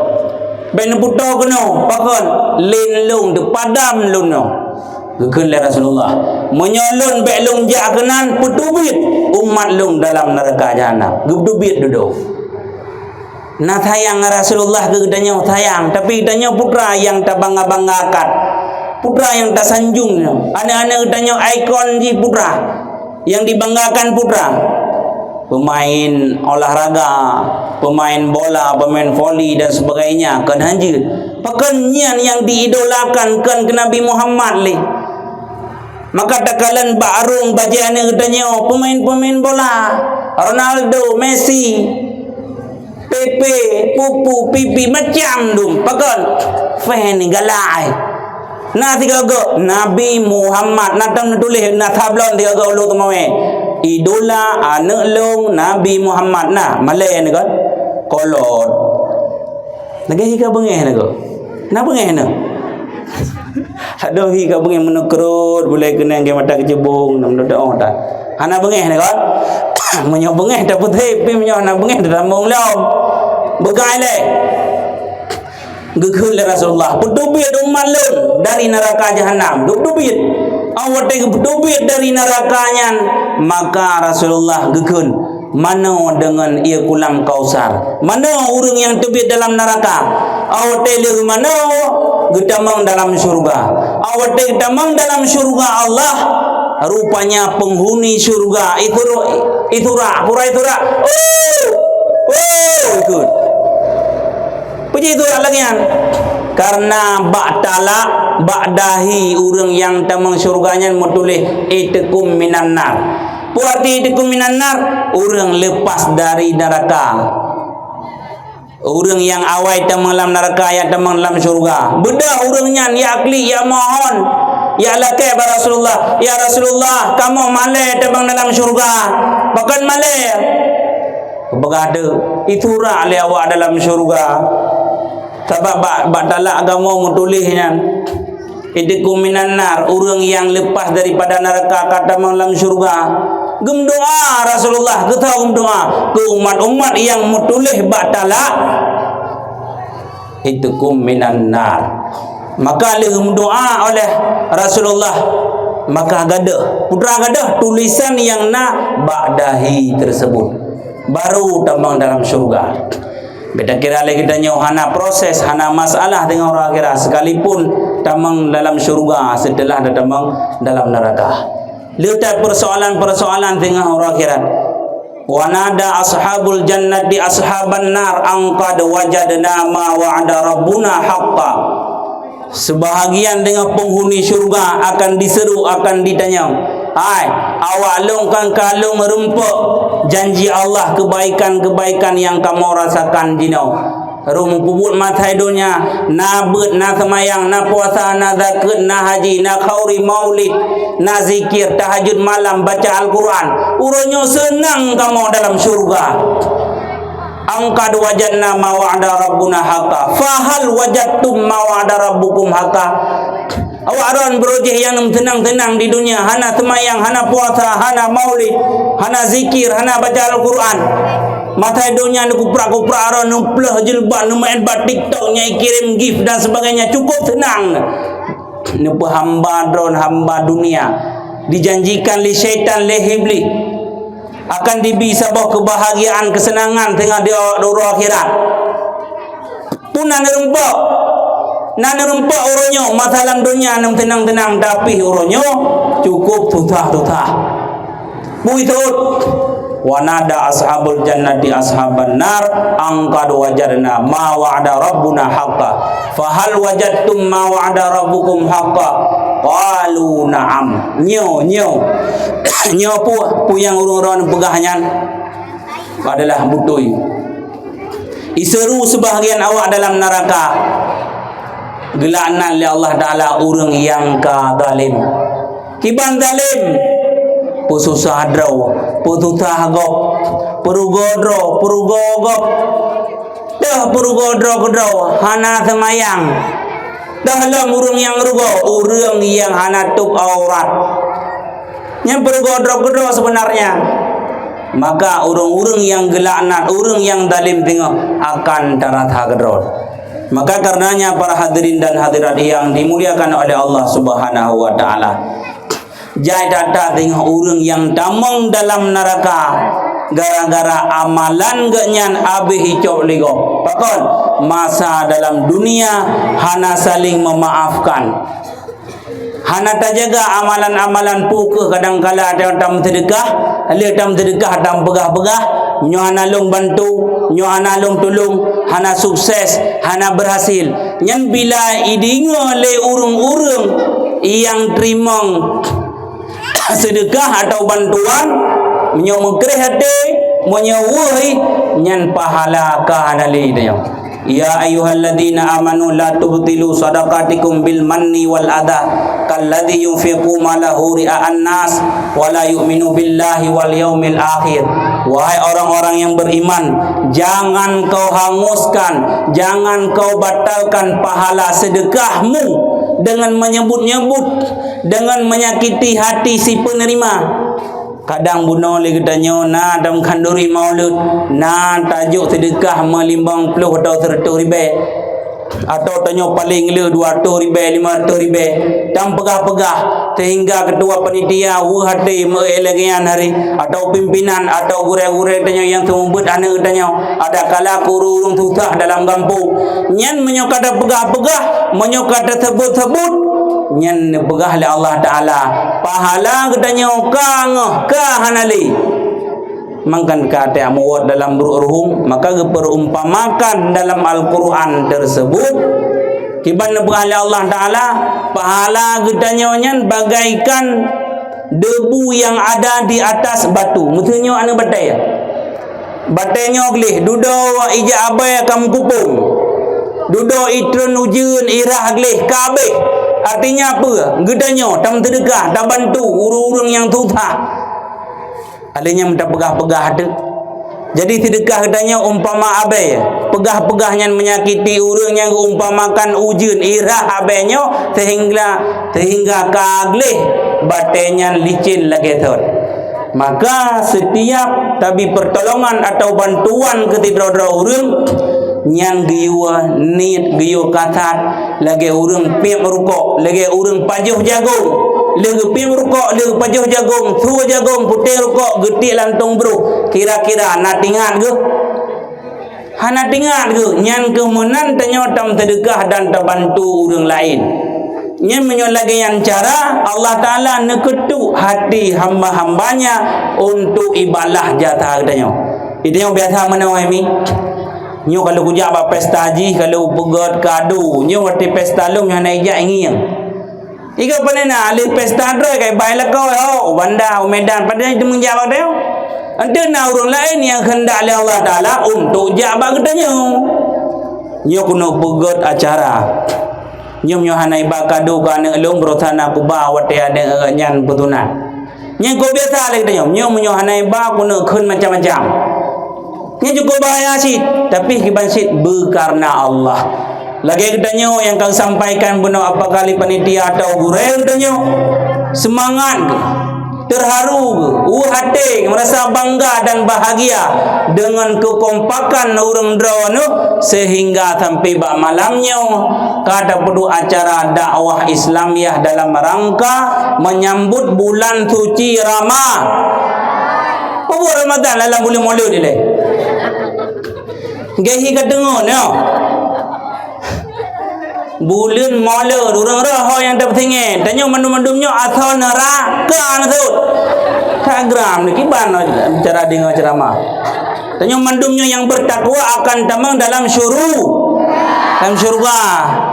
Ben puto kena pakon lin lung de padam lun no. Gekun le Rasulullah menyolon be lung jak kenan petubit umat lung dalam neraka jahanam. Gebdubit duduk. Nah sayang Rasulullah kedanya sayang, tapi kedanya putra yang tak bangga-banggakan, putra yang tak sanjung. Anak-anak kedanya ikon di putra yang dibanggakan putra. Pemain olahraga, pemain bola, pemain voli dan sebagainya. Kan hanjir. Pakannya yang diidolakan kan ke Nabi Muhammad le. Maka takalan barung bajian kedanya pemain-pemain bola, Ronaldo, Messi, Pepe, Pupu, Pipi macam dum. Pakon fan galai. Na tiga go Nabi Muhammad natam tulis na tablon tiga go lu tumawe. Idola anak long Nabi Muhammad na Malay ni kan. Kolot. Lagi hika bengeh ni go. Na bengeh na. Aduh hika bengeh menukrut boleh kena ke mata kejebung nam doa ta. Hana bengeh ni kan. Menyo bengeh dah putih pi menyo na bengeh dah mong long. Begai le. Gegul Rasulullah putubit umat lun dari neraka jahanam. Putubit. Awak teh putubit dari nerakanya. Maka Rasulullah gegul. Mana dengan ia kulam Kausar? Mana orang yang tebit dalam neraka? Awak teh lihat mana? Getamang dalam surga. Awak teh getamang dalam surga Allah. Rupanya penghuni surga itu pura itu ikut. Puji itu lagi kan? Karena ba'dahi orang yang tamang surganya mutulih itikum minan nar. Puati itikum minan nar, orang lepas dari neraka. Orang yang awal tamang dalam neraka yang tamang dalam surga. Bedah orangnya ya akli ya mohon. Ya lakai ba Rasulullah, ya Rasulullah, kamu malai tamang dalam surga. Bahkan malai. Begada itu ra le awak dalam surga. Sebab dalam agama mutulihnya itikum minan nar, orang yang lepas daripada neraka kata dalam surga. Gem doa Rasulullah, kita gem doa ke umat-umat yang mutulih batala itikum minan nar. Maka gem doa oleh Rasulullah, maka gadah putra gadah tulisan yang na ba'dahi tersebut baru tambang dalam surga. Beda kira lagi kita nyaw hana proses, hana masalah dengan orang kira sekalipun tamang dalam syurga setelah tamang dalam neraka. Lihat persoalan-persoalan dengan orang kira. Wa nada ashabul jannati ashaban nar an qad wajadna ma wa'ada rabbuna haqqan. Sebahagian dengan penghuni syurga akan diseru, akan ditanya, hai, awak longkang kalung merumpuk janji Allah kebaikan-kebaikan yang kamu rasakan jino. Rum puput matai dunia, na bet, na semayang, na puasa, na zakat, na haji, na khauri maulid, na zikir, tahajud malam, baca Al-Quran. Uronyo senang kamu dalam syurga. Angkad wajadna ma wa'ada rabbuna haqqan. Fahal wajadtum ma wa'ada rabbukum haqqan. Awak aron berojeh yang tenang-tenang di dunia, hana semayang, hana puasa, hana maulid, hana zikir, hana baca Al-Quran. Matai dunia nu kuprak-kuprak aron nu pleh jilbab, nu main bat TikTok, nyai kirim gift dan sebagainya, cukup tenang. Nu hamba dron hamba dunia. Dijanjikan li syaitan li iblis akan diberi sebuah kebahagiaan, kesenangan tengah di akhirat. Pun nak nerempak uronyo masalah dunia nam tenang-tenang, tapi uronyo cukup tutah-tutah. Buitut wa nada ashabul jannati ashaban nar an qad wajadna ma wa'ada rabbuna haqqan fahal wajadtum ma wa'ada rabbukum haqqan qalu na'am. Nyo pu yang urang-urang pegahnya adalah butui. Iseru sebahagian awak dalam neraka. Gelaknan oleh Allah Ta'ala orang yang zalim. Kiban zalim pususah draw, pututah gop, purugodro, purugogop. Dah purugodro kedraw, hana semayang. Dah lah urang yang rugo, urang yang hana tup aurat. Yang bergodro-godro sebenarnya. Maka orang-orang yang gelaknan, orang yang zalim tengok akan darat hagedrol. Maka karenanya para hadirin dan hadirat yang dimuliakan oleh Allah Subhanahu wa taala, jai data tengok orang yang damang dalam neraka gara-gara amalan genyan abih hicok ligo. Pakon masa dalam dunia hana saling memaafkan. Hana terjaga amalan-amalan pukuh kadang-kala ada tam sedekah, ada tam sedekah tam begah-begah, nyo hana long bantu, nyo hana long tolong, hana sukses, hana berhasil. Nyan bila idingo le urung-urung yang terima sedekah atau bantuan, nyo mengkereh hati, menyo woi nyan pahala ka hana le dia. Ya ayyuhalladzina amanu la tubtilu sadaqatikum bil manni wal adha kalladzi yunfiqu malahu ria'an nas wa la yu'minu billahi wal yaumil akhir. Wahai orang-orang yang beriman, jangan kau hanguskan, jangan kau batalkan pahala sedekahmu dengan menyebut-nyebut, dengan menyakiti hati si penerima. Kadang bunuh lagi tanya na dalam kanduri maulud na tajuk sedekah melimbang puluh atau 100 ribu atau tanya paling le 200 ribu 500 ribu dan pegah-pegah sehingga ketua panitia hati melegian hari atau pimpinan atau gure-gure tanya yang sumber anak tanya ada kala kurung susah dalam kampung nyan menyokat pegah-pegah menyokat sebut-sebut nyan pegah oleh Allah Ta'ala pahala katanya ka hanali mangkan kata muat dalam beruruhum maka perumpamakan dalam Al-Quran tersebut kibana pegah oleh Allah Ta'ala pahala katanya nyan bagaikan debu yang ada di atas batu maksudnya anu batai ya batainya gelih dudo ija abai akan kupung dudo itrun ujun irah gelih kabeh. Artinya apa? Gedanya tam sedekah, tam bantu urang-urang yang susah. Adanya minta pegah-pegah ada. Jadi sedekah gedanya umpama abai. Pegah-pegahnya menyakiti urang yang umpamakan ujun irah abainya sehingga kagleh batenya licin lagi tu. Maka setiap tabi pertolongan atau bantuan ketika urang nyan giwa niat giwa kasat lagi urang piap rukuk lagi urang pajuh jagung lagi piap rukuk lagi pajuh jagung suwa jagung putih rukuk getik lantung bro kira-kira nak tingat ke hana tingat ke nyan kemenan tanya tam sedekah dan terbantu urang lain nyan menyolagi yang cara Allah Ta'ala neketuk hati hamba-hambanya untuk ibadah jatah katanya itu yang biasa mana wahai nyo kalau kujak ba pesta haji kalau pegot kado nyo wati pesta lum yang naik jak ingin ika panena ali pesta dre kai baila kau oh banda Medan padahal itu menjawab dia ante na urang lain yang hendak oleh Allah Taala untuk jak ba katanya nyo kuno pegot acara nyo hanai ba kado ka anak lum berotana ku ba wati ada nyan betunan nyo ko biasa le katanya nyo hanai ba kuno keun macam-macam ini cukup bahaya sih, tapi kiban sih berkarena Allah. Lagi katanya yang kau sampaikan benar apa kali panitia atau guru katanya semangat ke, terharu ke, hati merasa bangga dan bahagia dengan kekompakan orang drone sehingga sampai bak malamnya kada perlu acara dakwah Islamiah dalam rangka menyambut bulan suci Ramadan dalam bulan Maulud ni. Gahi ka dengar no. Bulan Maulud orang roh yang dapat tinggal. Tanya mandum-mandumnya asal neraka tu. Tagram ni kiban cara dengar ceramah. Tanya mandumnya yang bertakwa akan tamang dalam dalam syurga.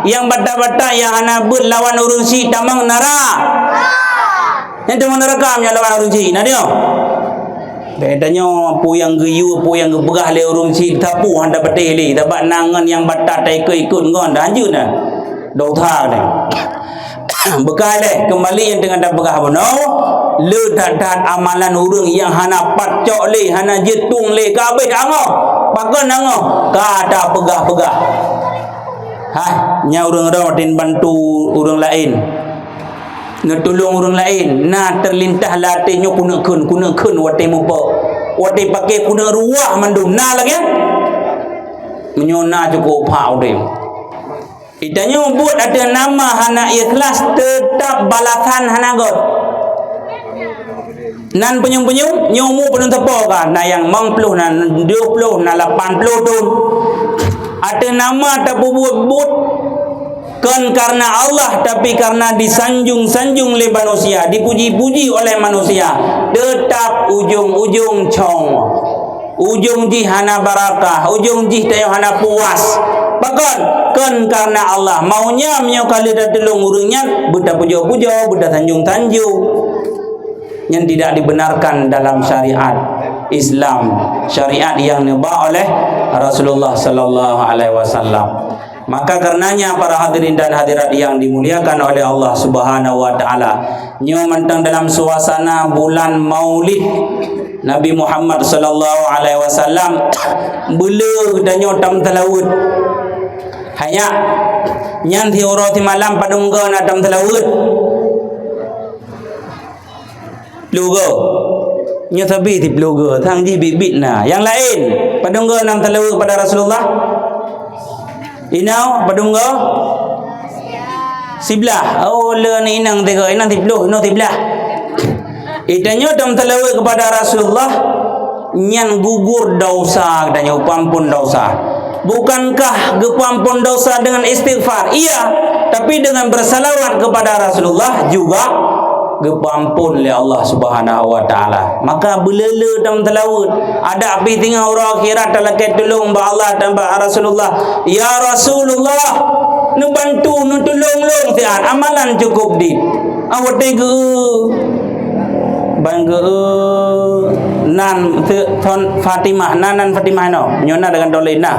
Yang bata-bata yang hana ber lawan urun si tamang neraka. Yang tamang neraka yang lawan urun si. Nah dia. Bedanya apa yang geyu apa yang gebegah le urung si tapu handa betih le dapat nangan yang batat ikut ngon dah anjun dah dau tha ni bekal le kembali yang dengan dah begah bono le dat amalan urung yang hana patcok le hana jetung le kabeh ango pakon ango ka ada pegah-pegah nya urung ro tin bantu urung lain ngetulung orang lain na terlintah latihnya kuna-kun wati mupa wati pakai kuna ruah mandum na lagi menyona cukup pau dia itanya buat ada nama hana ikhlas tetap balasan hana god nan penyung-penyung nyomu penuh tepo kan na yang 50 nan 20 na 80 tu ada nama tak buat kan karena Allah tapi karena disanjung-sanjung oleh manusia, dipuji-puji oleh manusia, tetap ujung-ujung cong. Ujung ji hana barakah, ujung ji tayo hana puas. Bahkan kan karena Allah maunya menyokali datulung urungnya budak pujo-pujo, budak tanjung-tanjung yang tidak dibenarkan dalam syariat. Islam, syariat yang dibawa oleh Rasulullah sallallahu alaihi wasallam. Maka karenanya para hadirin dan hadirat yang dimuliakan oleh Allah Subhanahu wa taala, nyo mentang dalam suasana bulan Maulid Nabi Muhammad sallallahu alaihi wasallam, bela dan nyo tam telawud. Hanya nyan thi ora ti malam padungga na tam telawud. Logo nyo tabi ti logo thang ji bibit na. Yang lain padungga nam telawud pada Rasulullah. Inau padungga siblah. Oh le ni inang tiga inang tipluh no tiblah. Itanya dam telawud kepada Rasulullah nyan gugur dosa katanya upampun dosa. Bukankah gepampun dosa dengan istighfar? Iya, tapi dengan bersalawat kepada Rasulullah juga gepampun oleh Allah Subhanahu wa taala. Maka belele dam telawud ada api tinggal orang akhirat talakai tolong ba Allah dan ba Rasulullah. Ya Rasulullah, nu bantu nu tolong tian amalan cukup di. Awak tega bangga nan thon Fatimah nanan Fatimah no nyona dengan dolina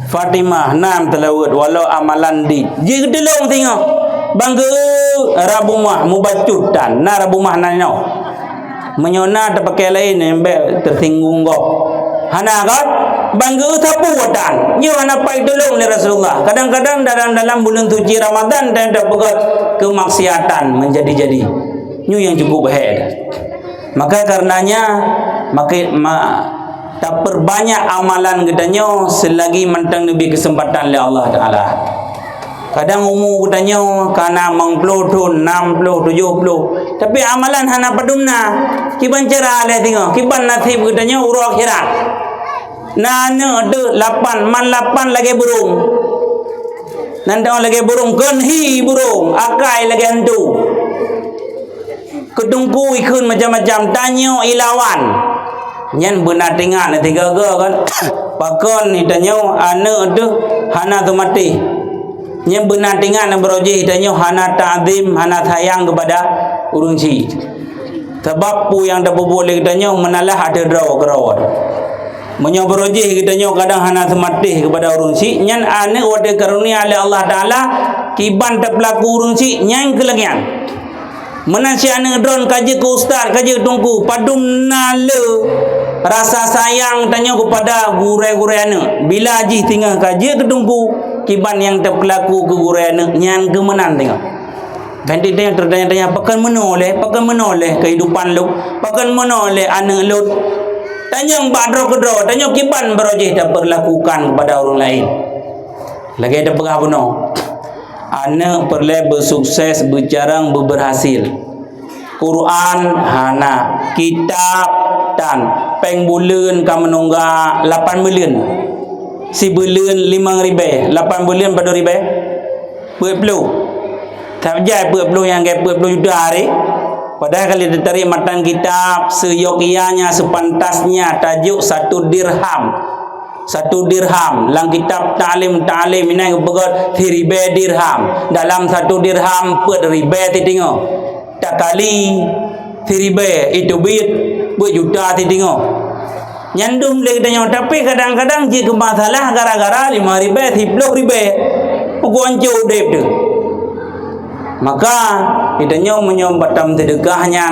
Fatimah nan telawud walau amalan di. Ji tolong tengok bangga Rabu mah mubacutan na Rabu mah nano menyona terpakai lain embe tersinggung kok hana kan bangga tapu watan nyo hana pai tolong ni Rasulullah. Kadang-kadang dalam bulan suci Ramadan dan ada pegat kemaksiatan menjadi-jadi nyo yang cukup baik. Maka karenanya tak perbanyak amalan gedanyo selagi mentang lebih kesempatan oleh Allah taala. Kadang umur katanya kana 60 tahun, 60, 70. Tapi amalan hana padumna. Kiban cara le tengok. Kiban nasib katanya urang akhirat. Nana ada 8, man 8 lagi burung. Nanda lagi burung kenhi burung, akai lagi hantu. Kedungku ikun macam-macam tanya ilawan. Nyan benar tengah na tiga kan. Pakon ni tanya ana ada hana tu mati. Yang benar tinggal dan berojih tanya hana ta'zim, hana sayang kepada urang si. Sebab pu yang tak boleh tanya menalah ada draw. Menyo berojih tanya kadang hana sematih kepada urang si. Nyan ane wade karunia oleh Allah taala kiban tak pelaku urang si nyang kelagian. Menasi ane drone kaji ke ustaz, kaji tungku padum nale rasa sayang tanya kepada gure-gure ane. Bila ji tinggal kaji ke tungku kiban yang terpelaku ke guraian nyan kemenan tengok. Ganti dia tertanya-tanya pakan menoleh kehidupan lu, pakan menoleh anak lu. Tanya badro kedro, tanya kiban berojih tak berlakukan kepada orang lain. Lagi ada pegah buno. Anak perlu bersukses, berjarang, berhasil. Quran hana, kitab dan pengbulan kamu menungga 8 million. Si bulan 5,000, 8 bulan pada ribu, 40. Tak jai 40 yang ke 40 juta hari. Padahal kalau ditarik matan kitab seyogianya sepantasnya tajuk 1 dirham. 1 dirham lang kitab ta'lim ini begot 3 dirham. Dalam 1 dirham 4 ribu tengok. Tak kali 3 itu berjuta tengok. Nyandum lagi tanya tapi kadang-kadang jika masalah gara-gara 5,000, 10,000 guancu dep tu. Maka ditanya menyombatam sedekahnya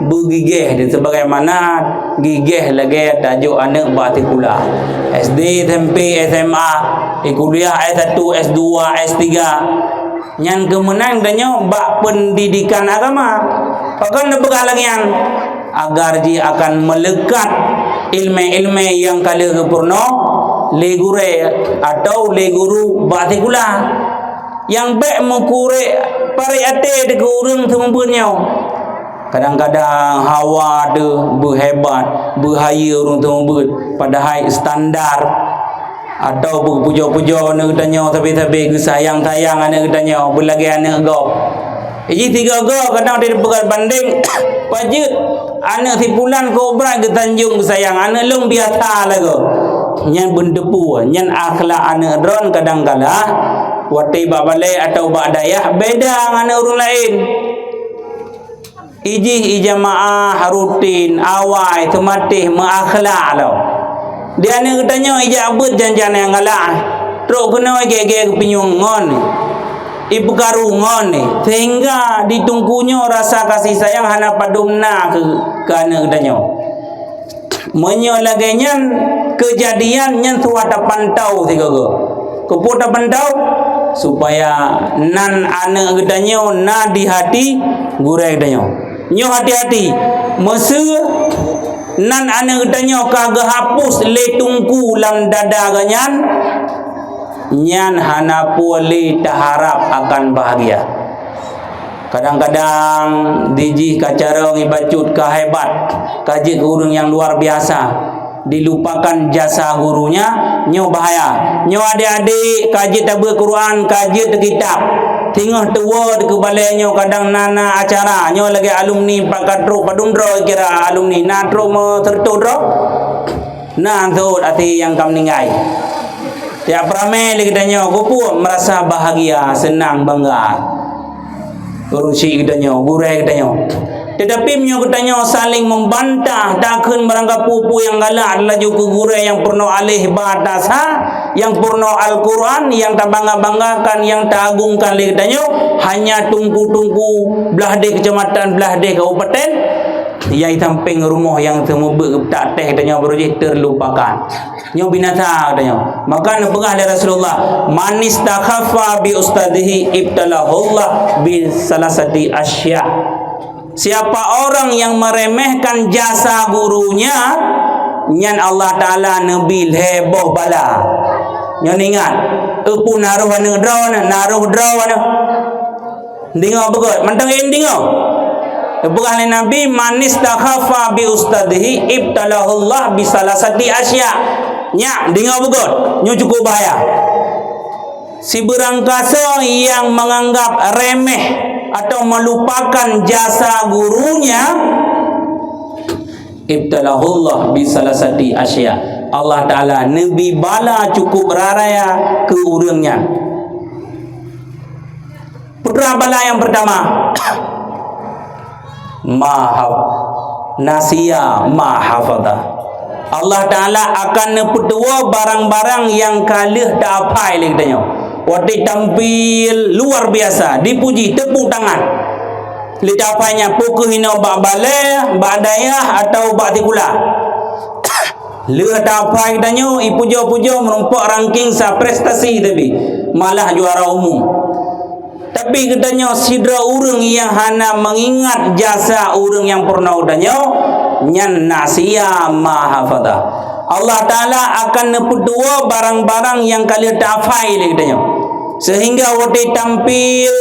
bergigih dan sebagaimana gigih lagi tajuk anak batikula SD, SMP, SMA, kuliah S1, S2, S3 nyan kemenang tanya bak pendidikan agama. Pakan nebegah lagi agar dia akan melekat ilmu-ilmu yang kala kepurno legure atau leguru batikula yang baik mengkure pare ate de urang tempunya. Kadang-kadang hawa de berhebat berhaya urang tembut padahal standar atau berpuja-puja nak tanya tapi sayang-sayang anak tanya belagi anak gop. Jadi 3 go kadang dia pegat banding pajut anak tipulan ko berat ke Tanjung sayang anak long biasa lagu nyan bendepu nyan akhlak anak dron kadang-kala wati bak balai atau bak dayah beda dengan anak orang lain. ijih ijamaah rutin awai tematih menakhlak tau. Dia ni katanya ijak abut janjan yang ngalah. Teruk kena gege kepinyungon ni. Ibu karungon ni. Sehingga ditungkunya rasa kasih sayang hana padumna ke kana katanya. Menyolaganya kejadian yang suata pantau tiga ke. Keputa pantau supaya nan anak katanya na di hati gurai katanya. Nyo hati-hati. Masa nan anak katanya kagak hapus le tungku lam dada ganyan nyan hana boleh terharap akan bahagia. Kadang-kadang dijih kacara ngibacut kehebat kaji guru yang luar biasa dilupakan jasa gurunya nyo bahaya. Nyo adik-adik kaji tabur Quran kaji kitab tinggal tua ke balai nyo kadang nana acara nyo lagi alumni pakatro padumdro kira alumni natro mo tertodro nah tu ati yang kam ningai tiap ramai lagi tanya kupu merasa bahagia senang bangga urusi kitanya gurai kitanya. Tetapi menyo katanya saling membantah takkan merangkap pupu yang galak adalah juga gurai yang pernah alih batas yang pernah Al-Quran yang tak bangga-banggakan yang tak agungkan lagi katanya hanya tungku-tungku belah de kecamatan belah de kabupaten yang samping rumah yang semua tak teh katanya berujih terlupakan nyo binasa katanya. Maka pegah dari Rasulullah manis takhafa bi ustadihi ibtalahullah bi salasati asya. Siapa orang yang meremehkan jasa gurunya nyan Allah Ta'ala nabil heboh bala. Nyan ingat pun naruh draw dengar begot mantang dengar bukan Nabi manis takhafa bi ustadihi ibtalahullah bi salasati asya. Nya dengar begot nyo cukup bahaya. Si berangkasa yang menganggap remeh atau melupakan jasa gurunya ibtalahullah bisalasati asya. Allah Ta'ala nabi bala cukup raraya ke urangnya. Putra bala yang pertama nasiya mahafadha. Allah Ta'ala akan nepedua barang-barang yang kalih tak apai lagi tanya. Waktu tampil luar biasa, dipuji, tepuk tangan. Lidapanya pukul hina bak balai, bak dayah atau bak tikula. Lihat apa kitanya, ipuja-puja merumpak ranking sa prestasi tapi malah juara umum. Tapi katanya sidra urang yang hana mengingat jasa urang yang pernah udahnya nyan nasiya mahafadha. Allah Ta'ala akan nepedua barang-barang yang kalian tak faham katanya. Sehingga waktu tampil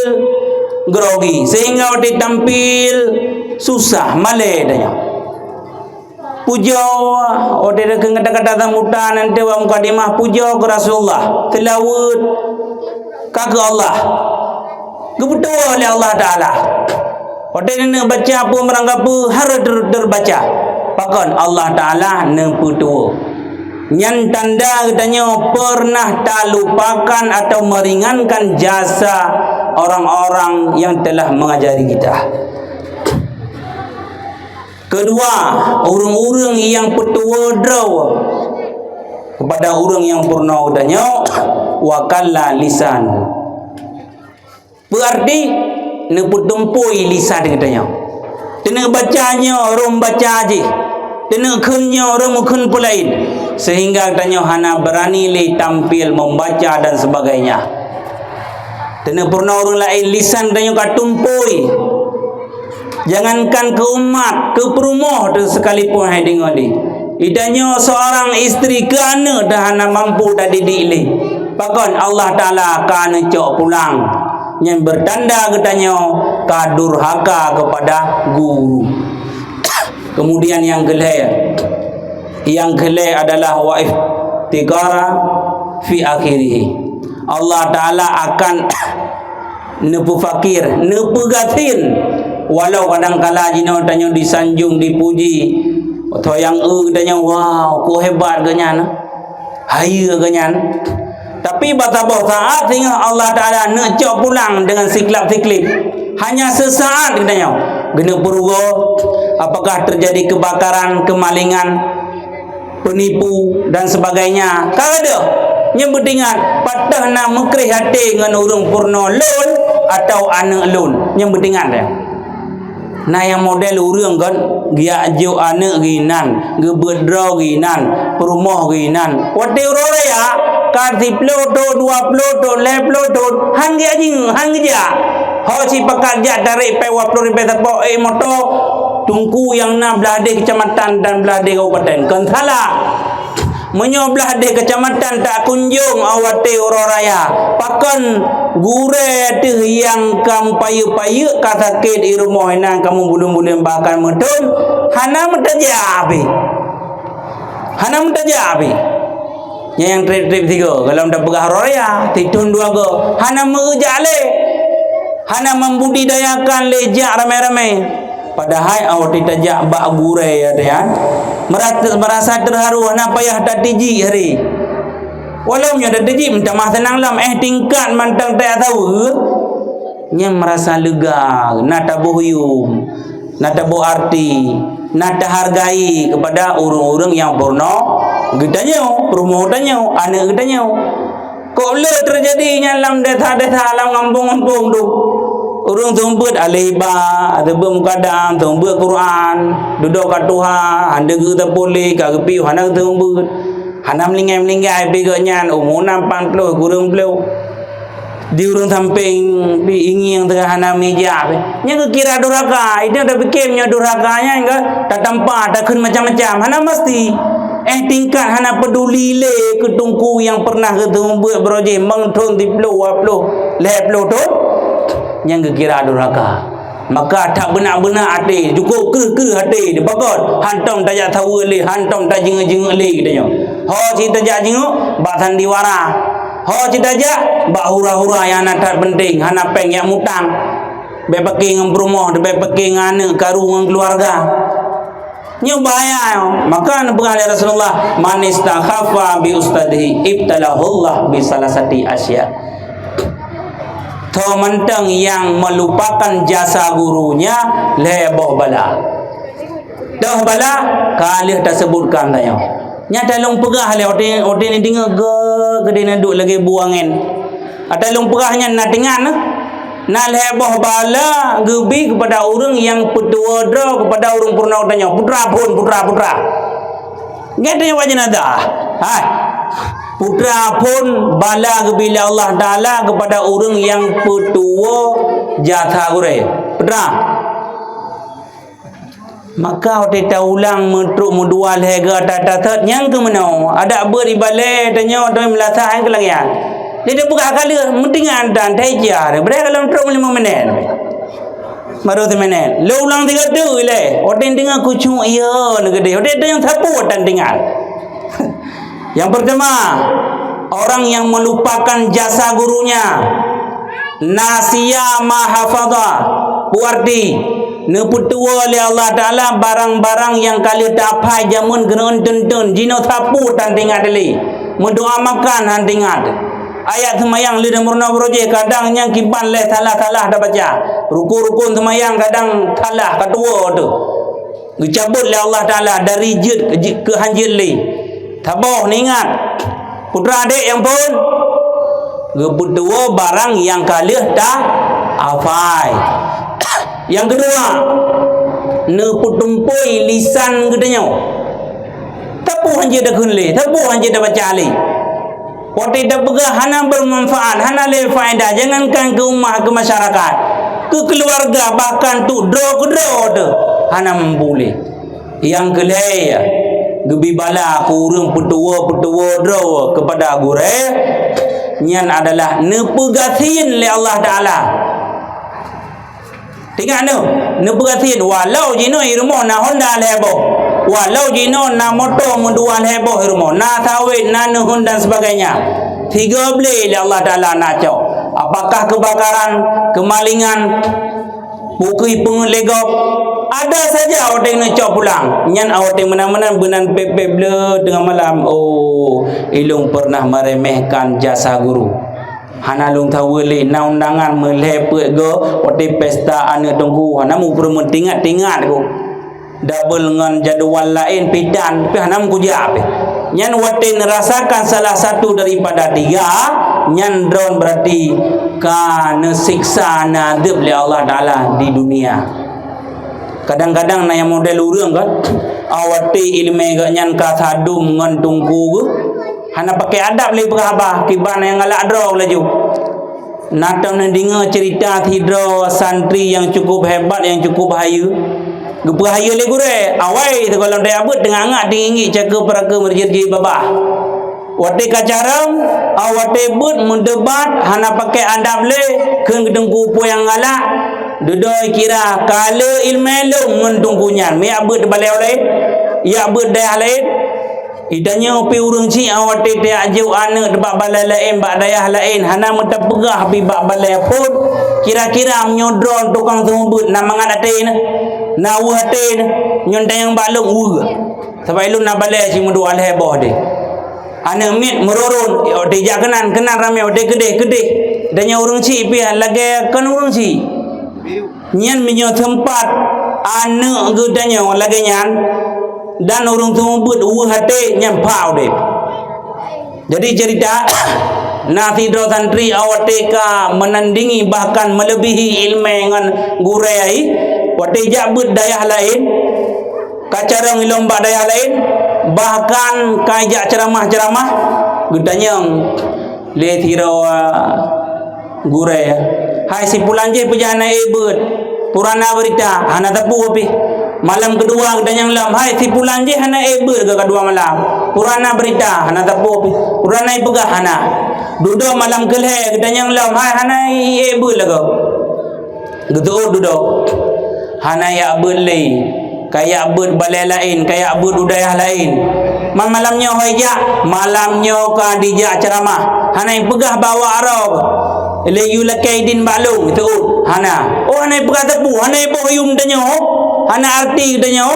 grogi, sehingga waktu tampil susah malai katanya. Puja waktu dia kata-kata tamutan nanti wa mukadimah puja ke Rasulullah tilawat kaki Allah kebetul oleh Allah Ta'ala. Waktu dia nak baca apa merangkap harus terbaca bahkan Allah Ta'ala nemputua nyan tanda katanya pernah tak lupakan atau meringankan jasa orang-orang yang telah mengajari kita. Kedua, orang-orang yang petua draw kepada orang yang pernah katanya wakalla lisan berarti neputempui lisan katanya. Kena bacanya orang baca aja. Kena kennya orang mukun pulain. Sehingga katanya hana berani le tampil membaca dan sebagainya. Kena pernah orang lain lisan katanya katumpui. Jangankan ke umat, ke perumah tu sekalipun hai dengar ni. Idanya seorang isteri ke anak dah hana mampu dah didik le. Bahkan Allah Ta'ala akan cok pulang. Yang bertanda katanya kadurhaka kepada guru. Kemudian yang kelih adalah waif tigara fi akhirih. Allah Ta'ala akan nepu fakir, nepu gatin. Walau kadang-kala jino tanya disanjung, dipuji, atau yang tanya wow, ku hebat ganyan, haya ganyan. Tapi batapah saat hingga Allah Ta'ala nak cok pulang dengan siklap-siklip. Hanya sesaat katanya. Gena perugo, apakah terjadi kebakaran, kemalingan, penipu dan sebagainya. Kalau ada yang berdingat patah nak mekrih hati dengan orang purno lon atau anak lon yang berdingat dia. Nah yang model orang kan dia jo anak ginan, gebedro ginan, perumah ginan. Wate orang ya karti ploto, 2 ploto, 5 ploto, hang dia jing, hang dia. Ho si pekerja tarik pe 20 ribu tapo moto tungku yang na belade kecamatan dan belade kabupaten. Kan salah. Menyobelah de kecamatan tak kunjung awate orang raya. Pakan gure tu yang kam payu-payu kata sakit di rumah nang kamu bulung-bulung bahkan medun hana mentaja api. Hana mentaja api. Yang trip-trip 3 kalau ndak pegah raya titun 2 go hana mejale. Hana membudidayakan lejak ramai-ramai. Padahal awak ditajak bak gure ya dia. Merasa terharu hana payah tak tiji hari. Walau nya dak tiji minta mah tenang lam tingkat mantang tak tahu. Nya merasa lega, nata bohuyum, nata bo arti, nata hargai kepada orang-orang yang purno gedanya, promotannya, anak gedanya. Kok boleh terjadinya dalam desa-desa dalam kampung-kampung tu. Orang tumput alaiba, ada bermukadam, tumput Quran, duduk kat Tuhan, anda kita boleh, kat kepi, anda tumput. Anda melinggai-melinggai, pegaknya, umur 60, kurang belau. Di urung samping, ingi yang tengah anda meja. Nya kira durhaka, itu ada fikirnya durhakanya, enggak, tak tampak, tak kun macam-macam. Anda mesti. Tingkat hana peduli le ketungku yang pernah ketemu buat beroje mengton di plo aplo le plo tu yang kira durhaka. Maka tak benar-benar hati cukup ke hati dibakot hantam tajak tahu le hantam tak jeng-jeng le katanya. Ho cerita jak jenguk bak sandiwara. Ho cerita jak bak hura-hura yang nak penting hana peng yang mutang. Be pakai ngam rumah, be pakai ngane karu ngam keluarga. Ini bahaya. Maka berkata Rasulullah, man istakhafa bi ustadihi ibtalahullah bi salasati asya. Tau mentang yang melupakan jasa gurunya leboh bala. Dah bala kalih tak sebutkan tanya. Nyata long pegah le otin ni dengar gede duk lagi buangin. Ada long pegahnya nak dengar nak leboh bala gebi kepada orang yang petua dra kepada orang purna tanya putra. Ngatanya wajib ada. Hai. Putra pun bala bila Allah Taala kepada orang yang petua jatha gure. Putra. Maka kita ulang mentruk mendual hega tatat yang ke mana ada beribale tanya ada melatah yang kelagian. Dia buka kali mentingan dan tejar. Berapa kalau mentruk 5 minit. Baru 3 minit. Lo ulang 3 tu le. Otin dengar kucing iya negede. Otin yang sapu dan dengar. Yang pertama, orang yang melupakan jasa gurunya. Nasiya ma hafadha. Berarti neputua oleh Allah Taala barang-barang yang kali tak apa jamun genon tentun jino sapu dan dengar deli. Mendoa makan dan dengar. Ayat semayang lidah murna beroje kadang yang kiban leh salah dah baca. Rukun semayang kadang salah kedua tu. Dicabut oleh Allah Taala dari jid ke hanjid li. Taboh ni ingat. Putra adik yang pun kedua barang yang kalih tak afai. Yang kedua ne putumpoi lisan gedenya. Tapu hanjid dah kunli, tapu hanjid dah baca li. Waktu dah pegah hana bermanfaat, hana le faedah. Jangankan ke rumah, ke masyarakat, ke keluarga, bahkan tu draw tu hana membuli. Yang kelaya gebi bala kurung petua draw kepada gure nyan adalah nepegatin le Allah Taala. Tengok tu, nepegatin walau jino rumah na Honda lebo. Walau jino na motor mendual heboh rumah, na sawit, na nuhun dan sebagainya. 3 beli Allah Taala nak cok. Apakah kebakaran, kemalingan, pukul pengelegop, ada saja orang nak cok pulang. Nyan orang mana-mana benan pepek ble tengah malam. Oh, ilung pernah meremehkan jasa guru. hana lung taweli na undangan melepet go wate pesta ane tunggu hana mu perlu tingkat go double dengan jadual lain pidan tapi hana mu kujap nyan wate merasakan salah satu daripada tiga nyan drone berarti kana siksa nadib oleh Allah Taala di dunia. Kadang-kadang na yang model urang kan awati ilmu gak nyan ka sadum ngan tungku ke hana pakai adab le berhabah kiban yang galak draw laju natam nan dengar cerita hidro santri yang cukup hebat yang cukup hayu gepahaya le gure awai tu kalau dia abut dengan angat tinggi cakap peraka merjerji babah wate kacaram awate but mendebat hana pakai adab le keun gedengku po yang galak dudoi kira kala ilmu lu mentungkunya mi abut balai lain ya abut daya lain idanya pi urang ci awate te ajau ana debak balai lain bak daya lain hana mentepegah pi bak balai pun kira-kira menyodron tukang tumbut na mangat atein na u atein nyondang yang balung u sampai lu na balai ci mudu alhe boh de ana mit merorun de jakanan kenan rame de gede danya urang ci pi lagi kan urang ci nyan minyo tempat ane gedanya lagi nyan dan orang tumbut hati nyan pau deh. Jadi cerita Nafi Dro Santri awate ka menandingi bahkan melebihi ilmu dengan gurai wate jabut daya lain kacarang lomba daya lain bahkan kajak ceramah-ceramah gedanya le tiro gurai hai si pulanje pejana ebet purana berita hana tepu api malam kedua dan yang lam hai si pulanje hana ebet ke kedua malam purana berita hana tepu api purana ipegah hana duduk malam kelhe dan yang lam hai hana ebet lagu gitu duduk hana ya berlei kayak ber balai lain kayak ber budaya lain malamnya hoja malamnya ka dijak ceramah hana pegah bawa arab le yulakaidin balung itu hana hana pegah tepu hana boyum danyo hana arti danyo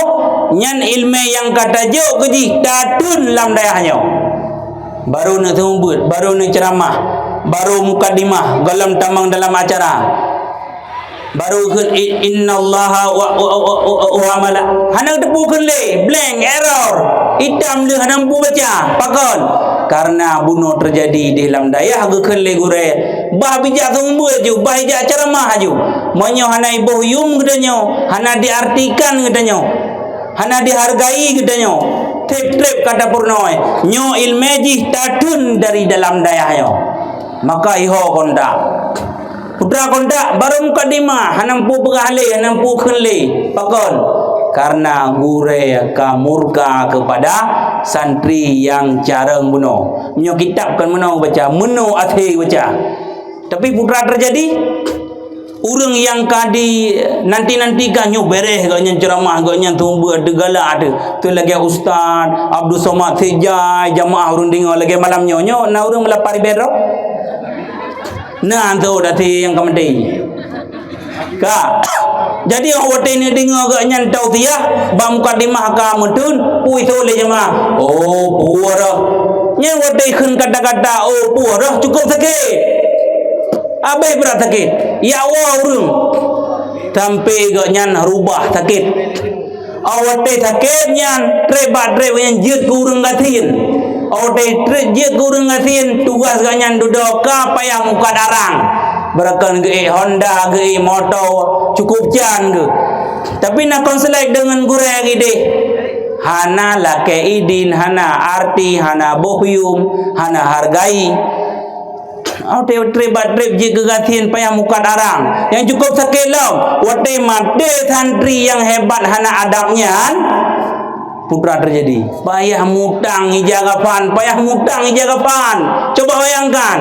nyan ilmu yang kata jo keji tatun lam dayahnya baru nak tumbut baru nak ceramah baru mukadimah galam tamang dalam acara baru innallaha wa mala hana tepukan le blank error hitam le hana mampu baca pakon karena bunuh terjadi di dalam dayah gekeun le gure bah bijak tumbul ju bah bijak ceramah ju monyo hana ibuh yum gedanyo hana diartikan gedanyo hana dihargai gedanyo trip kata purnoy nyo ilmeji tatun dari dalam dayahyo maka iho kondak putra kondak baru mukadimah hanampu berahli hanampu khenli pakon karena gure ka murka kepada santri yang carang bunuh menyo kitab kan menau baca menu athi baca tapi putra terjadi urang yang kadi nanti kan nyo bereh ganya ceramah ganya tumbu degala ada tu lagi ustaz Abdul Somad Sejai jamaah urang dengar lagi malam nyo na urang melapari berok nah tu dati yang kamedi ka jadi awate ni dengar gak nyan tau tiah ba mukadimah ka mutun pui tu le jemaah oh puara nya wate khun kata-kata oh puara cukup sakit abai berat sakit ya wa urang sampai gak nyan rubah sakit awate sakit nyan trebat yang jeut urang gatin awate jeut urang gatin tugas gak nyan dudoka payah muka darang berakan ge Honda ge motor cukup jan ge tapi nak konselek dengan gure gede hana lake idin hana arti hana bohyum hana hargai awate trebat je gegatin payah muka darang yang cukup sakit lau wate mate santri yang hebat hana adabnya putra terjadi payah mutang ijagapan coba bayangkan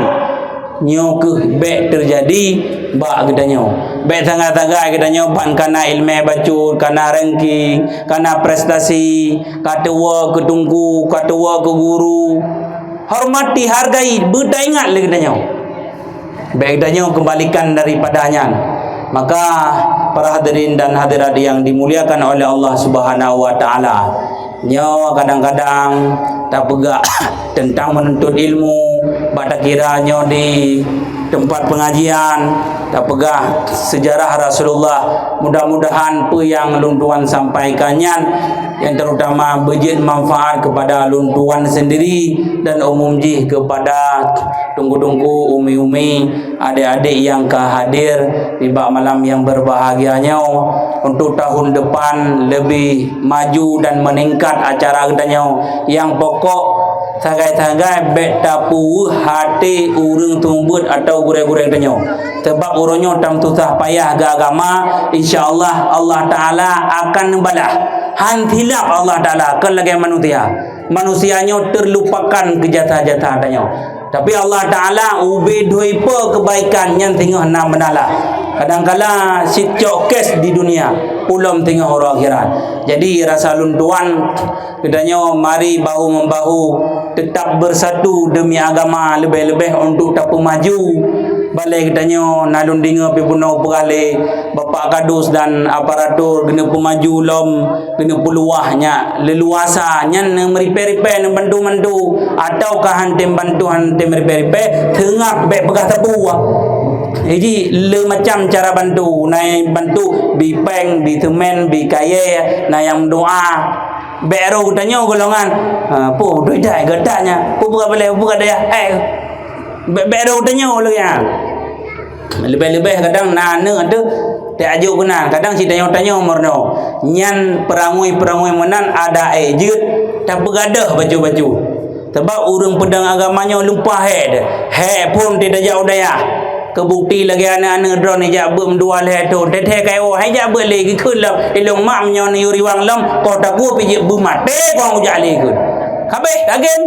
nyok bek terjadi bak gedanyo bek tangga-tangga gedanyo ban kana ilmu bacul kana ranking kana prestasi katua ketungku katua ke guru hormati hargai beda ingat lagi gedanyo bek gedanyo kembalikan daripadanya maka para hadirin dan hadirat yang dimuliakan oleh Allah Subhanahu wa taala nyo kadang-kadang tak pegak tentang menuntut ilmu pada kiranya di tempat pengajian, tak pegah sejarah Rasulullah. Mudah-mudahan apa yang luntuan sampaikannya yang terutama bejit manfaat kepada luntuan sendiri dan umum jih kepada tunggu-tunggu umi-umi adik-adik yang hadir di malam yang berbahagianya untuk tahun depan lebih maju dan meningkat acara katanya. Yang pokok tagai-tagai bet tapu hati urang tumbut atau gureng-gureng tanya. Sebab urangnya tam susah payah ke agama, insya-Allah Allah Taala akan membalas. Hantilap Allah Taala ke lagi manusia. Manusianya terlupakan kejahatan-kejahatan tanya. Tapi Allah Taala ubi dua kebaikan yang tengah nak menala. Kadang-kala sicok kes di dunia, ulam tengah orang akhirat. Jadi rasa luntuan katanya mari bahu membahu tetap bersatu demi agama, lebih-lebih untuk tak maju. Balik katanya nalun dinga pi punau perale bapak kadus dan aparatur kena pemaju lom kena peluahnya leluasa nyan meripe-ripe nang bantu-bantu atau kahantem bantu hantem meripe-ripe tengah bek pegah tebu. Jadi le macam cara bantu naik bantu bi peng bi temen bi kaya na yang doa bero katanya golongan po duit dah gedanya po buka boleh buka dia bero katanya olehnya lebih-lebih kadang nana ada tak ajuk kena kadang si tanya-tanya umurno nyan perangui-perangui menan ada ejut tak begadah baju-baju sebab urang pedang agamanya lumpah pun tidak jauh daya kebukti lagi anak-anak drone ni jak bem dua le tu teteh kai oh hai jak ber le ki khun lam ilong mak nyo ni yuri wang lam ko ta ku pi je bumat te kong jak le khun habis again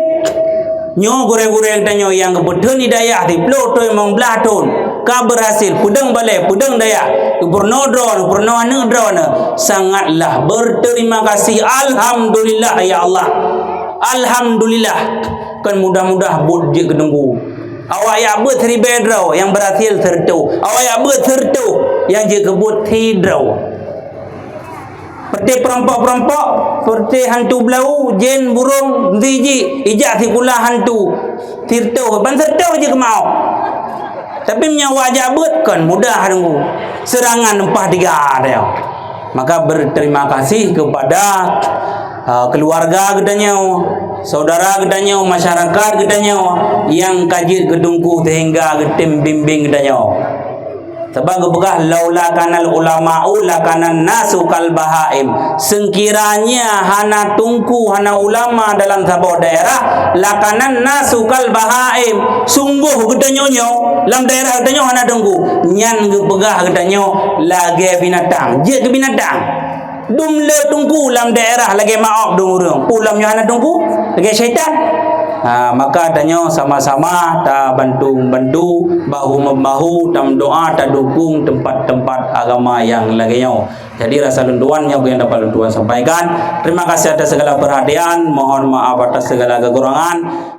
nyo goreng-goreng tanyo yang kebetul hidayah di plo toy mong belah ton ka berhasil pudang balai pudang daya purno drone purno anak drone sangatlah berterima kasih alhamdulillah ya Allah alhamdulillah kan mudah-mudah bud je kedengku awak ya buat ribe draw yang berhasil tertu awak ya buat tertu yang je kebut hidraw seperti perampok-perampok seperti hantu belau jen burung diji ijak si pula hantu tirtu ban tertu je kemau tapi menyawa jabut kan mudah dengku serangan empah tiga dia maka berterima kasih kepada keluarga gedanya saudara gedanya masyarakat gedanya yang kaji gedungku sehingga getim bimbing gedanya sebab gebegah laula kanal ulama'u lakanan nasu kal bahaim sekiranya hana tungku hana ulama dalam sebuah daerah lakanan nasu kal bahaim sungguh gedanya dalam daerah gedanya hana tungku nyan gebegah gedanya lagi binatang je ke binatang dum le tungku dalam daerah lagi maaf dong urang pulamnya hana tungku lagi syaitan. Maka adanya sama-sama ta bantu-bantu bahu-membahu tam doa ta dukung tempat-tempat agama yang lainnya. Jadi rasa luntuan yang dapat luntuan sampaikan. Terima kasih atas segala perhatian, mohon maaf atas segala kekurangan.